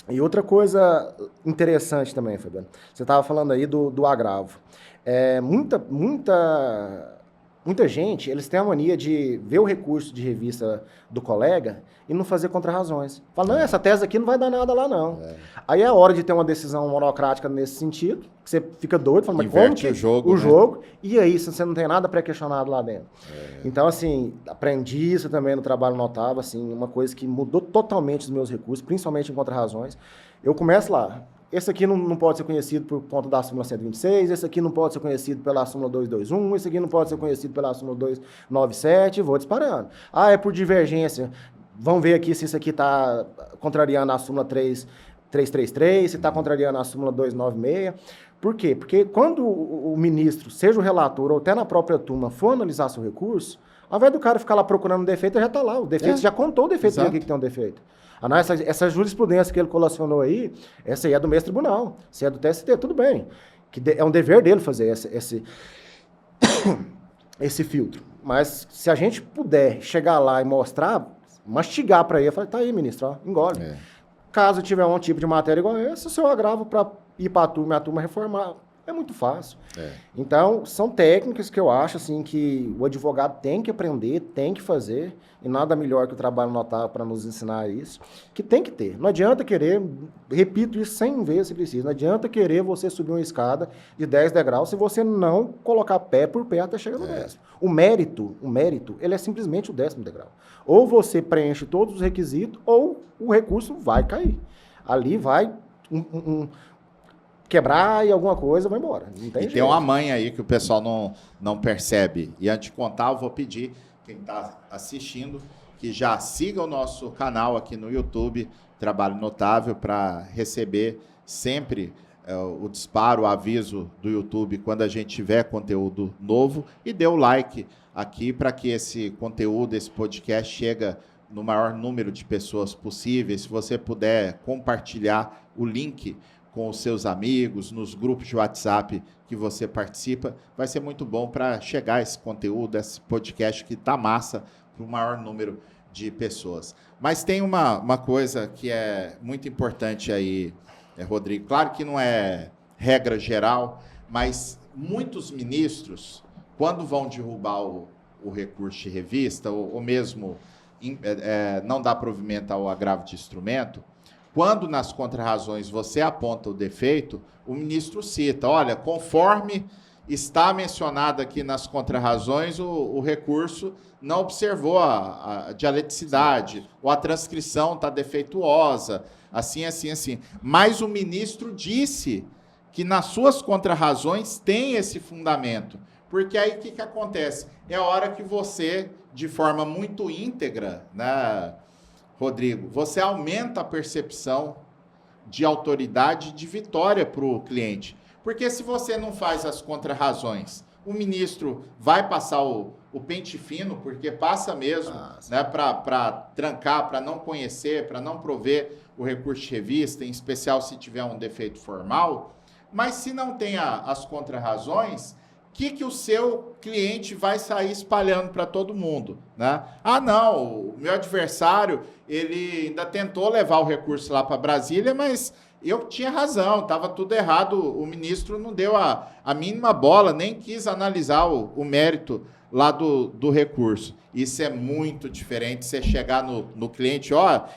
E outra coisa interessante também, Fabiano, você estava falando aí do agravo. Muita gente, eles têm a mania de ver o recurso de revista do colega e não fazer contrarrazões. Fala, não, essa tese aqui não vai dar nada lá, não. Aí é a hora de ter uma decisão monocrática nesse sentido, que você fica doido, fala, mas como que o jogo, e aí, se você não tem nada pré-questionado lá dentro. Então, assim, aprendi isso também no trabalho notável, assim, uma coisa que mudou totalmente os meus recursos, principalmente em contrarrazões. Eu começo lá. Esse aqui não pode ser conhecido por conta da súmula 126, esse aqui não pode ser conhecido pela súmula 221, esse aqui não pode ser conhecido pela súmula 297, vou disparando. É por divergência. Vamos ver aqui se isso aqui está contrariando a súmula 333, se está contrariando a súmula 296. Por quê? Porque quando o ministro, seja o relator ou até na própria turma, for analisar seu recurso, ao invés do cara ficar lá procurando um defeito, já está lá. O defeito já contou o defeito dele que tem um defeito. Essa jurisprudência que ele colacionou aí, essa aí é do mesmo tribunal, essa é do TST, tudo bem. É um dever dele fazer esse filtro. Mas se a gente puder chegar lá e mostrar, mastigar para ele, eu falei, tá aí, ministro, engole. Caso tiver um tipo de matéria igual essa, o seu agravo para ir para a turma reformar, É muito fácil. Então, são técnicas que eu acho assim, que o advogado tem que aprender, tem que fazer, e nada melhor que o trabalho notável para nos ensinar isso, que tem que ter. Não adianta querer, repito isso 100 vezes se precisa, não adianta querer você subir uma escada de 10 degraus se você não colocar pé por pé até chegar no 10º. O mérito, ele é simplesmente o 10º degrau. Ou você preenche todos os requisitos, ou o recurso vai cair. Ali vai quebrar e alguma coisa vai embora. Não tem jeito. Tem uma manha aí que o pessoal não percebe. E antes de contar, eu vou pedir quem está assistindo que já siga o nosso canal aqui no YouTube, Trabalho Notável, para receber sempre o disparo, o aviso do YouTube quando a gente tiver conteúdo novo, e dê o like aqui para que esse conteúdo, esse podcast chega no maior número de pessoas possíveis. Se você puder compartilhar o link com os seus amigos, nos grupos de WhatsApp que você participa, vai ser muito bom para chegar esse conteúdo, esse podcast que está massa para o maior número de pessoas. Mas tem uma coisa que é muito importante aí, Rodrigo. Claro que não é regra geral, mas muitos ministros, quando vão derrubar o recurso de revista, ou mesmo não dar provimento ao agravo de instrumento, quando nas contrarrazões você aponta o defeito, o ministro cita, olha, conforme está mencionado aqui nas contrarrazões, o recurso não observou a dialeticidade, ou a transcrição está defeituosa, assim. Mas o ministro disse que nas suas contrarrazões tem esse fundamento. Porque aí o que acontece? É a hora que você, de forma muito íntegra, né, Rodrigo, você aumenta a percepção de autoridade e de vitória para o cliente. Porque se você não faz as contrarrazões, o ministro vai passar o pente fino, porque passa mesmo, né, para trancar, para não conhecer, para não prover o recurso de revista, em especial se tiver um defeito formal. Mas se não tem as contrarrazões, o que o seu cliente vai sair espalhando para todo mundo, né? Ah, não, o meu adversário, ele ainda tentou levar o recurso lá para Brasília, mas eu tinha razão, estava tudo errado, o ministro não deu a mínima bola, nem quis analisar o mérito lá do recurso. Isso é muito diferente, você chegar no cliente,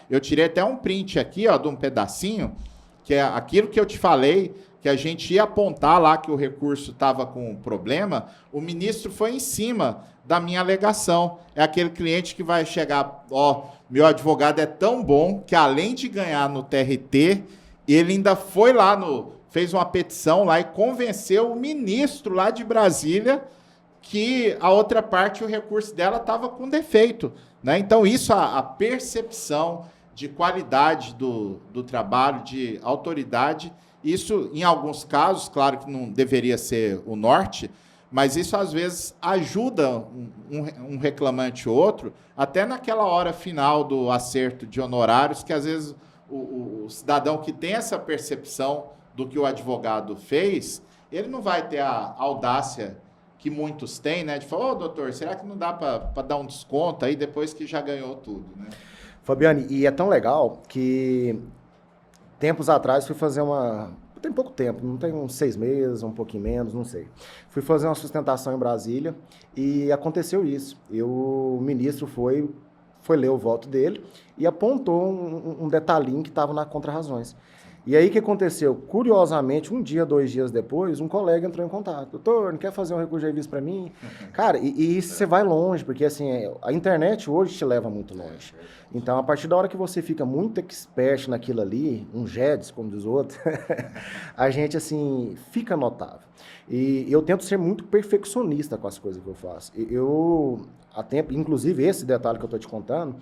eu tirei até um print aqui, de um pedacinho, que é aquilo que eu te falei, que a gente ia apontar lá que o recurso estava com problema, o ministro foi em cima da minha alegação. É aquele cliente que vai chegar, meu advogado é tão bom que além de ganhar no TRT, ele ainda foi lá, fez uma petição lá e convenceu o ministro lá de Brasília que a outra parte, o recurso dela estava com defeito, né? Então isso, a percepção de qualidade do trabalho, de autoridade, isso, em alguns casos, claro que não deveria ser o norte, mas isso, às vezes, ajuda um reclamante ou outro, até naquela hora final do acerto de honorários, que, às vezes, o cidadão que tem essa percepção do que o advogado fez, ele não vai ter a audácia que muitos têm, né, de falar, doutor, será que não dá para dar um desconto aí depois que já ganhou tudo, né? Fabiane, e é tão legal que tempos atrás fui fazer tem pouco tempo, não tem uns 6 meses, um pouquinho menos, não sei. Fui fazer uma sustentação em Brasília e aconteceu isso. O ministro foi ler o voto dele e apontou um detalhinho que estava na contrarrazões. E aí o que aconteceu? Curiosamente, 1 dia, 2 dias depois, um colega entrou em contato. Doutor, não quer fazer um recurso de revista para mim? Cara, e isso você vai longe, porque assim, a internet hoje te leva muito longe. Então, a partir da hora que você fica muito expert naquilo ali, um GEDS, como diz o outro, a gente, assim, fica notável. E eu tento ser muito perfeccionista com as coisas que eu faço. Há tempo, inclusive esse detalhe que eu estou te contando,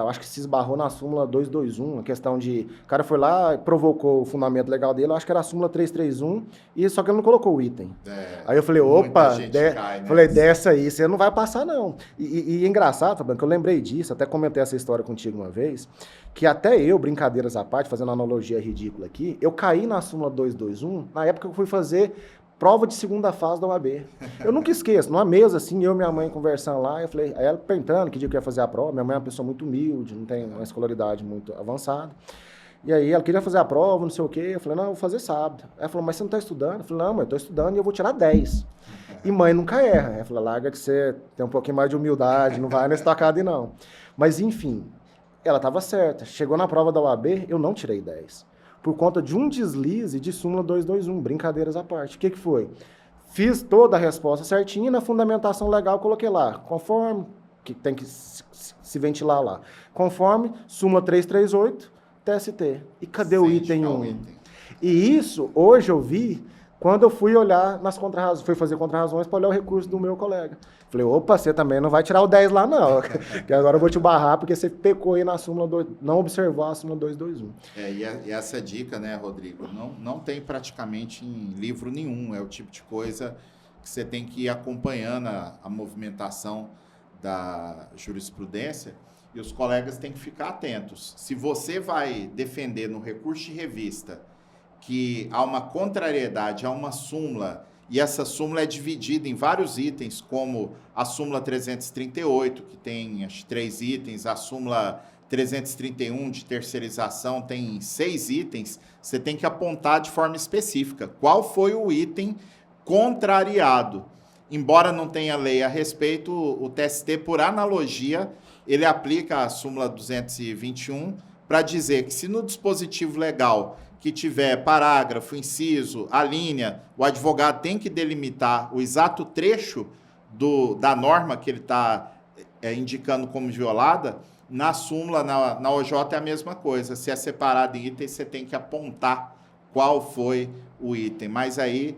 acho que se esbarrou na súmula 221, a questão de, o cara foi lá, provocou o fundamento legal dele, eu acho que era a súmula 331, só que ele não colocou o item. Aí eu falei, opa, falei, dessa aí, você não vai passar não. E é engraçado, Fabiano, que eu lembrei disso, até comentei essa história contigo uma vez, que até eu, brincadeiras à parte, fazendo uma analogia ridícula aqui, eu caí na súmula 221, na época que eu fui fazer prova de segunda fase da OAB. Eu nunca esqueço, numa mesa assim, eu e minha mãe conversando lá, eu falei, aí ela perguntando que dia que eu ia fazer a prova, minha mãe é uma pessoa muito humilde, não tem uma escolaridade muito avançada. E aí ela queria fazer a prova, não sei o quê. Eu falei, não, eu vou fazer sábado. Ela falou, mas você não está estudando? Eu falei, não, mãe, eu estou estudando e eu vou tirar 10. E mãe nunca erra. Ela falou, larga que você tem um pouquinho mais de humildade, não vai nessa tacada e não. Mas enfim, ela estava certa. Chegou na prova da UAB, eu não tirei 10. Por conta de um deslize de súmula 221, brincadeiras à parte. O que foi? Fiz toda a resposta certinha e na fundamentação legal coloquei lá, conforme, que tem que se ventilar lá, conforme súmula 338, TST. E cadê o item 1? E isso, hoje eu vi, quando eu fui olhar nas contrarrazões, fui fazer contrarrazões para olhar o recurso do meu colega. Falei, opa, você também não vai tirar o 10 lá não, que agora eu vou te barrar porque você pecou aí na súmula 2, não observou a súmula 221. E essa dica, né, Rodrigo, não tem praticamente em livro nenhum, é o tipo de coisa que você tem que ir acompanhando a movimentação da jurisprudência e os colegas têm que ficar atentos. Se você vai defender no recurso de revista que há uma contrariedade a uma súmula e essa súmula é dividida em vários itens, como a súmula 338, que tem acho, 3 itens, a súmula 331 de terceirização tem 6 itens, você tem que apontar de forma específica qual foi o item contrariado. Embora não tenha lei a respeito, o TST, por analogia, ele aplica a súmula 221 para dizer que se no dispositivo legal que tiver parágrafo, inciso, a linha, o advogado tem que delimitar o exato trecho da norma que ele está indicando como violada, na súmula, na OJ é a mesma coisa. Se é separado em itens, você tem que apontar qual foi o item. Mas aí,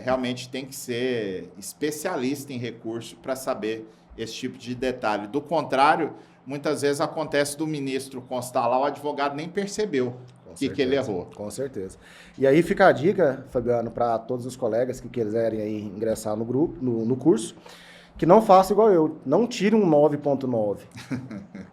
realmente tem que ser especialista em recurso para saber esse tipo de detalhe. Do contrário, muitas vezes acontece do ministro constar lá, o advogado nem percebeu que ele errou. Com certeza. E aí fica a dica, Fabiano, para todos os colegas que quiserem aí ingressar no grupo, no curso, que não faça igual eu, não tire um 9.9.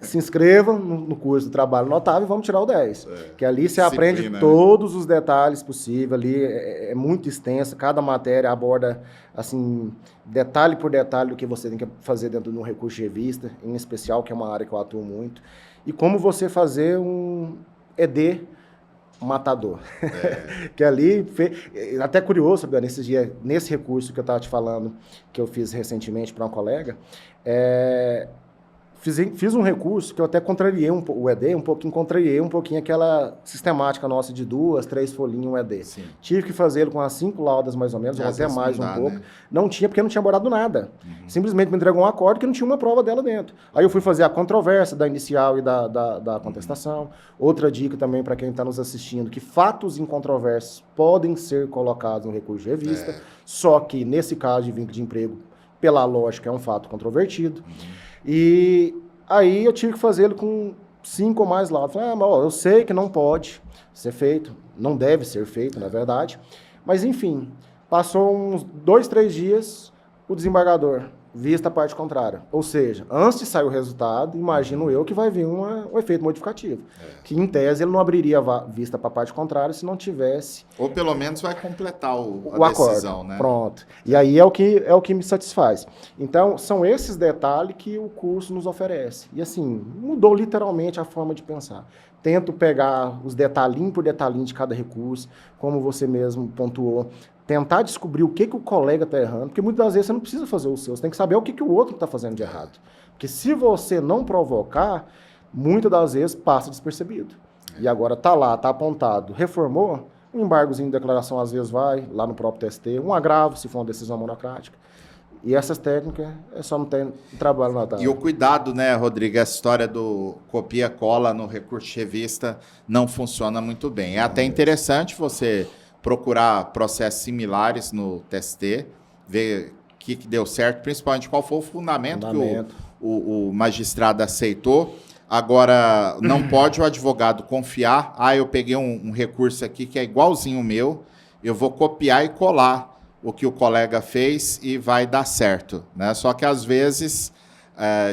Se inscrevam no curso do Trabalho Notável e vamos tirar o 10. Que ali você aprende todos os detalhes possíveis, ali é muito extenso, cada matéria aborda, assim, detalhe por detalhe do que você tem que fazer dentro de um recurso de revista, em especial, que é uma área que eu atuo muito, e como você fazer um ED matador. Que ali, até curioso, Fabiano, esses dias, nesse recurso que eu estava te falando, que eu fiz recentemente para um colega, fiz um recurso que eu até contrariei o ED, contrariei um pouquinho aquela sistemática nossa de 2, 3 folhinhas, um ED. Sim. Tive que fazê-lo com as 5 laudas mais ou menos, ou até mais um pouco. Né? Não tinha, porque não tinha abordado nada. Simplesmente me entregou um acorde que não tinha uma prova dela dentro. Aí eu fui fazer a controvérsia da inicial e da contestação. Outra dica também para quem está nos assistindo, que fatos incontroversos podem ser colocados no recurso de revista, só que nesse caso de vínculo de emprego, pela lógica, é um fato controvertido. E aí eu tive que fazê-lo com 5 ou mais laudos. Falei, mas eu sei que não pode ser feito, não deve ser feito, na verdade. Mas, enfim, passou uns 2, 3 dias, o desembargador vista a parte contrária. Ou seja, antes de sair o resultado, imagino eu que vai vir um efeito modificativo. Que, em tese, ele não abriria a vista para a parte contrária se não tivesse... Ou, pelo menos, vai completar a decisão, acordo, né? Pronto. E aí é o que me satisfaz. Então, são esses detalhes que o curso nos oferece. E, assim, mudou literalmente a forma de pensar. Tento pegar os detalhinho por detalhinho de cada recurso, como você mesmo pontuou, tentar descobrir o que o colega está errando, porque muitas das vezes você não precisa fazer o seu, você tem que saber o que o outro está fazendo de errado. Porque se você não provocar, muitas das vezes passa despercebido. E agora está lá, está apontado, reformou, um embargozinho de declaração às vezes vai, lá no próprio TST, um agravo se for uma decisão monocrática. E essas técnicas é só não ter trabalho notável. E o cuidado, né, Rodrigo, essa história do copia-cola no recurso de revista não funciona muito bem. É até interessante você procurar processos similares no TST, ver o que deu certo, principalmente qual foi o fundamento. Que o magistrado aceitou. Agora, não pode o advogado confiar, eu peguei um recurso aqui que é igualzinho o meu, eu vou copiar e colar o que o colega fez e vai dar certo, né? Só que, às vezes,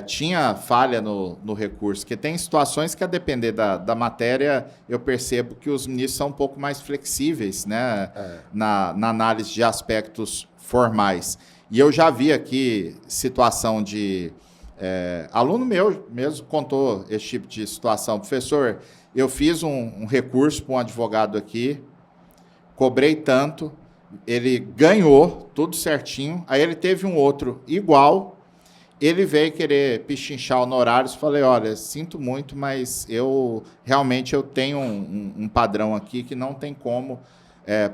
tinha falha no recurso, que tem situações que, a depender da matéria, eu percebo que os ministros são um pouco mais flexíveis, né? Na análise de aspectos formais. E eu já vi aqui situação de... aluno meu mesmo contou esse tipo de situação. Professor, eu fiz um recurso para um advogado aqui, cobrei tanto, ele ganhou tudo certinho, aí ele teve um outro igual, ele veio querer pichinchar honorários, falei, olha, sinto muito, mas eu tenho um padrão aqui que não tem como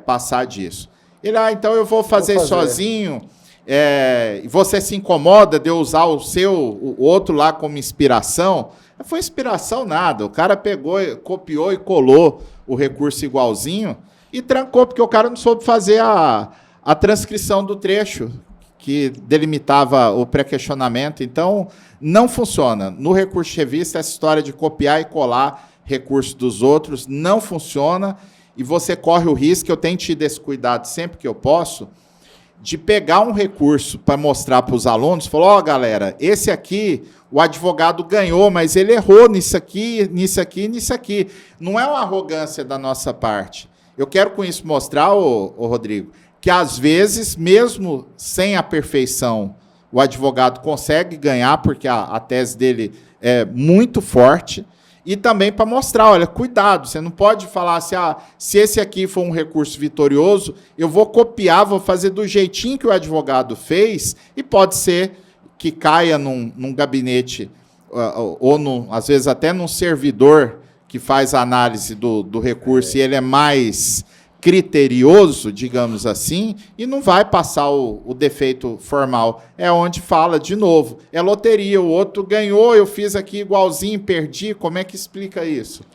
passar disso. Ele, então eu vou fazer sozinho, e você se incomoda de eu usar o outro lá como inspiração? Não foi inspiração nada, o cara pegou, copiou e colou o recurso igualzinho e trancou, porque o cara não soube fazer a transcrição do trecho que delimitava o pré-questionamento. Então, não funciona. No recurso de revista, essa história de copiar e colar recursos dos outros não funciona, e você corre o risco, eu tenho tido esse cuidado sempre que eu posso, de pegar um recurso para mostrar para os alunos, falar, galera, esse aqui, o advogado ganhou, mas ele errou nisso aqui, nisso aqui, nisso aqui. Não é uma arrogância da nossa parte. Eu quero com isso mostrar, ô Rodrigo, que às vezes, mesmo sem a perfeição, o advogado consegue ganhar, porque a tese dele é muito forte, e também para mostrar, olha, cuidado, você não pode falar assim, se esse aqui for um recurso vitorioso, eu vou copiar, vou fazer do jeitinho que o advogado fez, e pode ser que caia num gabinete, ou às vezes até num servidor que faz a análise do recurso, e ele é mais criterioso, digamos assim, e não vai passar o defeito formal. É onde fala, de novo, é loteria, o outro ganhou, eu fiz aqui igualzinho, perdi, como é que explica isso?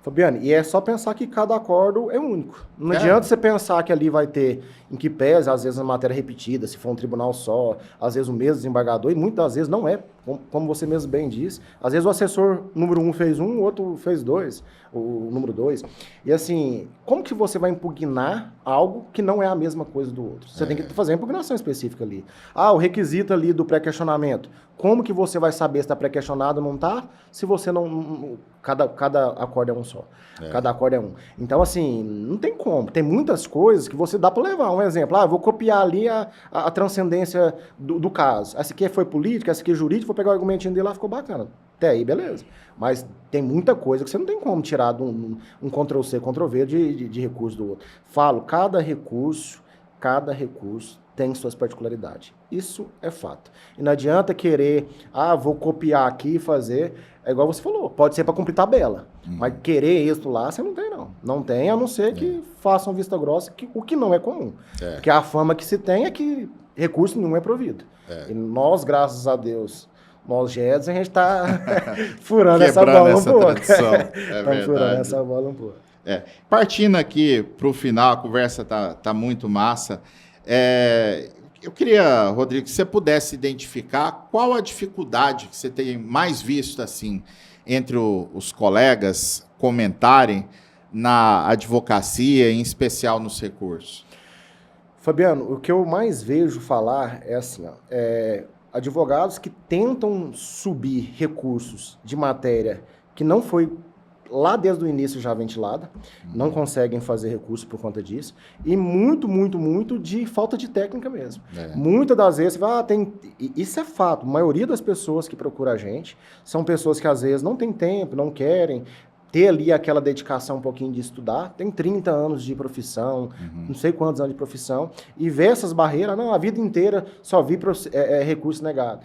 Fabiano, e é só pensar que cada acordo é único. Não adianta você pensar que ali vai ter, em que pese, às vezes, a matéria repetida, se for um tribunal só, às vezes o mesmo desembargador, e muitas vezes não é, como você mesmo bem disse. Às vezes o assessor número 1 fez um, o outro fez 2, o número 2. E assim, como que você vai impugnar algo que não é a mesma coisa do outro? Você tem que fazer uma impugnação específica ali. O requisito ali do pré-questionamento. Como que você vai saber se está pré-questionado ou não está, se você não... Cada acordo é um só. Cada acordo é um. Então, assim, não tem como. Tem muitas coisas que você dá para levar. Um exemplo, eu vou copiar ali a transcendência do caso. Essa aqui foi política, essa aqui é jurídica, vou pegar o argumentinho dele lá, ficou bacana. Até aí, beleza. Mas tem muita coisa que você não tem como tirar de um Ctrl-C, Ctrl-V de recurso do outro. Falo, cada recurso tem suas particularidades. Isso é fato. E não adianta querer, vou copiar aqui e fazer. É igual você falou, pode ser para cumprir tabela. Mas querer êxito lá, você não tem, não. Não tem, a não ser que façam vista grossa, o que não é comum. Porque a fama que se tem é que recurso nenhum é provido. E nós, graças a Deus, nós, GEDs, a gente está furando essa bola um pouco. Estamos furando essa bola um pouco. Partindo aqui para o final, a conversa tá muito massa. Eu queria, Rodrigo, que você pudesse identificar qual a dificuldade que você tem mais visto assim, entre os colegas comentarem na advocacia, em especial nos recursos. Fabiano, o que eu mais vejo falar é assim, advogados que tentam subir recursos de matéria que não foi lá desde o início já ventilada, não conseguem fazer recurso por conta disso, e muito de falta de técnica mesmo. Muitas das vezes, isso é fato, a maioria das pessoas que procuram a gente são pessoas que às vezes não têm tempo, não querem ter ali aquela dedicação um pouquinho de estudar, tem 30 anos de profissão, não sei quantos anos de profissão, e vê essas barreiras, a vida inteira só vi recurso negado.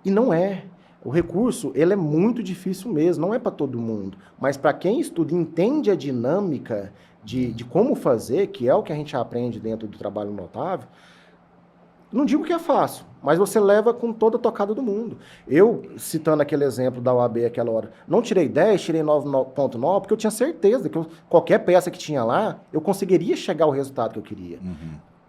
E não é. O recurso, ele é muito difícil mesmo, não é para todo mundo, mas para quem estuda e entende a dinâmica de como fazer, que é o que a gente aprende dentro do trabalho notável, não digo que é fácil, mas você leva com toda a tocada do mundo. Eu, citando aquele exemplo da OAB aquela hora, não tirei 10, tirei 9.9, porque eu tinha certeza que qualquer peça que tinha lá, eu conseguiria chegar ao resultado que eu queria.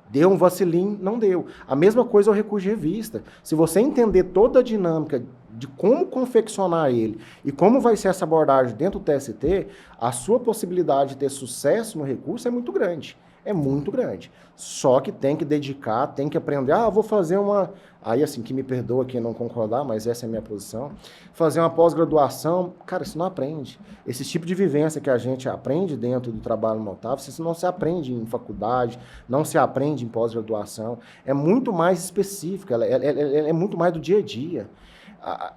Deu um vacilinho, não deu. A mesma coisa é o recurso de revista. Se você entender toda a dinâmica de como confeccionar ele e como vai ser essa abordagem dentro do TST, a sua possibilidade de ter sucesso no recurso é muito grande. É muito grande. Só que tem que dedicar, tem que aprender. Vou fazer uma... Aí, assim, que me perdoa quem não concordar, mas essa é a minha posição. Fazer uma pós-graduação, cara, isso não aprende. Esse tipo de vivência que a gente aprende dentro do trabalho notável, isso não se aprende em faculdade, não se aprende em pós-graduação. É muito mais específica, ela é muito mais do dia a dia.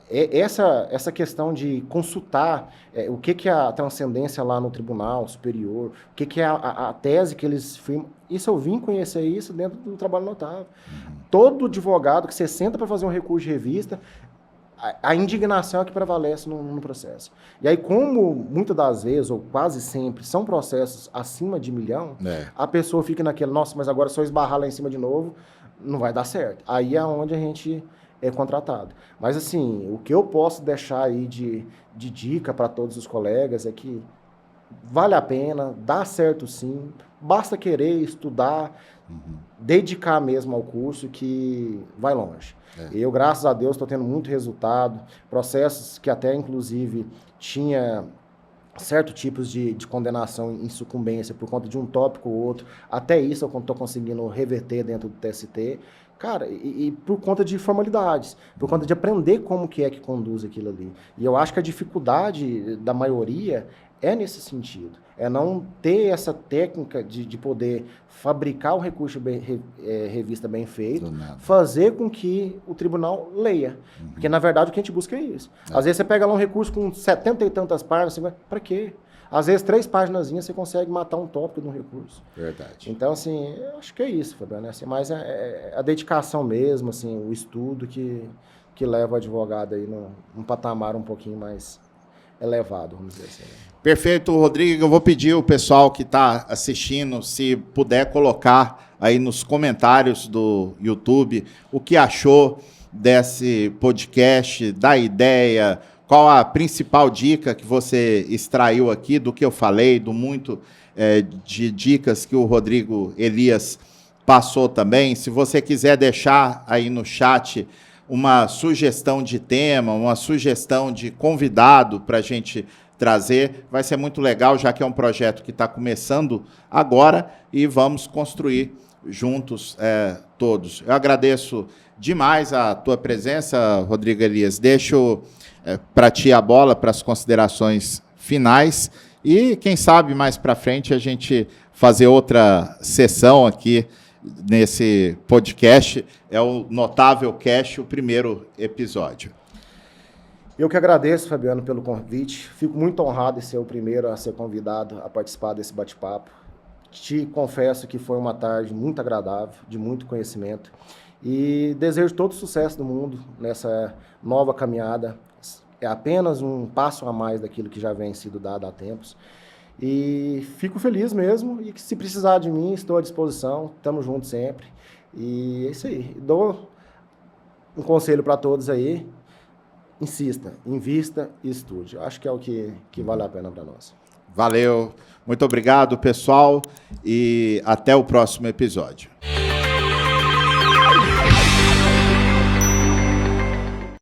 Essa questão de consultar o que é a transcendência lá no Tribunal Superior, o que é a tese que eles firmam, isso eu vim conhecer isso dentro do trabalho notável. Todo advogado que você senta para fazer um recurso de revista, a indignação é que prevalece no processo. E aí, como muitas das vezes, ou quase sempre, são processos acima de 1 milhão, a pessoa fica naquele, nossa, mas agora se eu esbarrar lá em cima de novo, não vai dar certo. Aí é onde a gente é contratado. Mas, assim, o que eu posso deixar aí de dica para todos os colegas é que vale a pena, dá certo sim, basta querer estudar, dedicar mesmo ao curso que vai longe. Eu, graças a Deus, estou tendo muito resultado, processos que até, inclusive, tinha certos tipos de condenação em sucumbência por conta de um tópico ou outro, até isso eu estou conseguindo reverter dentro do TST, cara, e por conta de formalidades, por conta de aprender como que conduz aquilo ali. E eu acho que a dificuldade da maioria é nesse sentido, é não ter essa técnica de poder fabricar um recurso revista bem feito, fazer com que o tribunal leia. Porque, na verdade, o que a gente busca é isso. Às vezes você pega lá um recurso com 70 e tantas páginas, para quê? Às vezes 3 paginazinhas você consegue matar um tópico de um recurso. Verdade. Então, assim, eu acho que é isso, Fabiano. Assim, mas é a dedicação mesmo, assim, o estudo que leva o advogado aí num patamar um pouquinho mais elevado, vamos dizer assim. Perfeito, Rodrigo. Eu vou pedir o pessoal que está assistindo, se puder colocar aí nos comentários do YouTube o que achou desse podcast, da ideia, qual a principal dica que você extraiu aqui do que eu falei, do muito de dicas que o Rodrigo Elias passou também. Se você quiser deixar aí no chat uma sugestão de tema, uma sugestão de convidado para a gente trazer, vai ser muito legal, já que é um projeto que está começando agora e vamos construir juntos todos. Eu agradeço demais a tua presença, Rodrigo Elias. Deixo para ti a bola para as considerações finais e, quem sabe, mais para frente a gente fazer outra sessão aqui nesse podcast. É o Notável Cast, o primeiro episódio. Eu que agradeço, Fabiano, pelo convite. Fico muito honrado em ser o primeiro a ser convidado a participar desse bate-papo. Te confesso que foi uma tarde muito agradável, de muito conhecimento. E desejo todo o sucesso do mundo nessa nova caminhada. É apenas um passo a mais daquilo que já vem sido dado há tempos. E fico feliz mesmo. E que se precisar de mim, estou à disposição. Estamos juntos sempre. E é isso aí. Dou um conselho para todos aí. Insista, invista e estude. Acho que é o que vale a pena para nós. Valeu, muito obrigado, pessoal, e até o próximo episódio.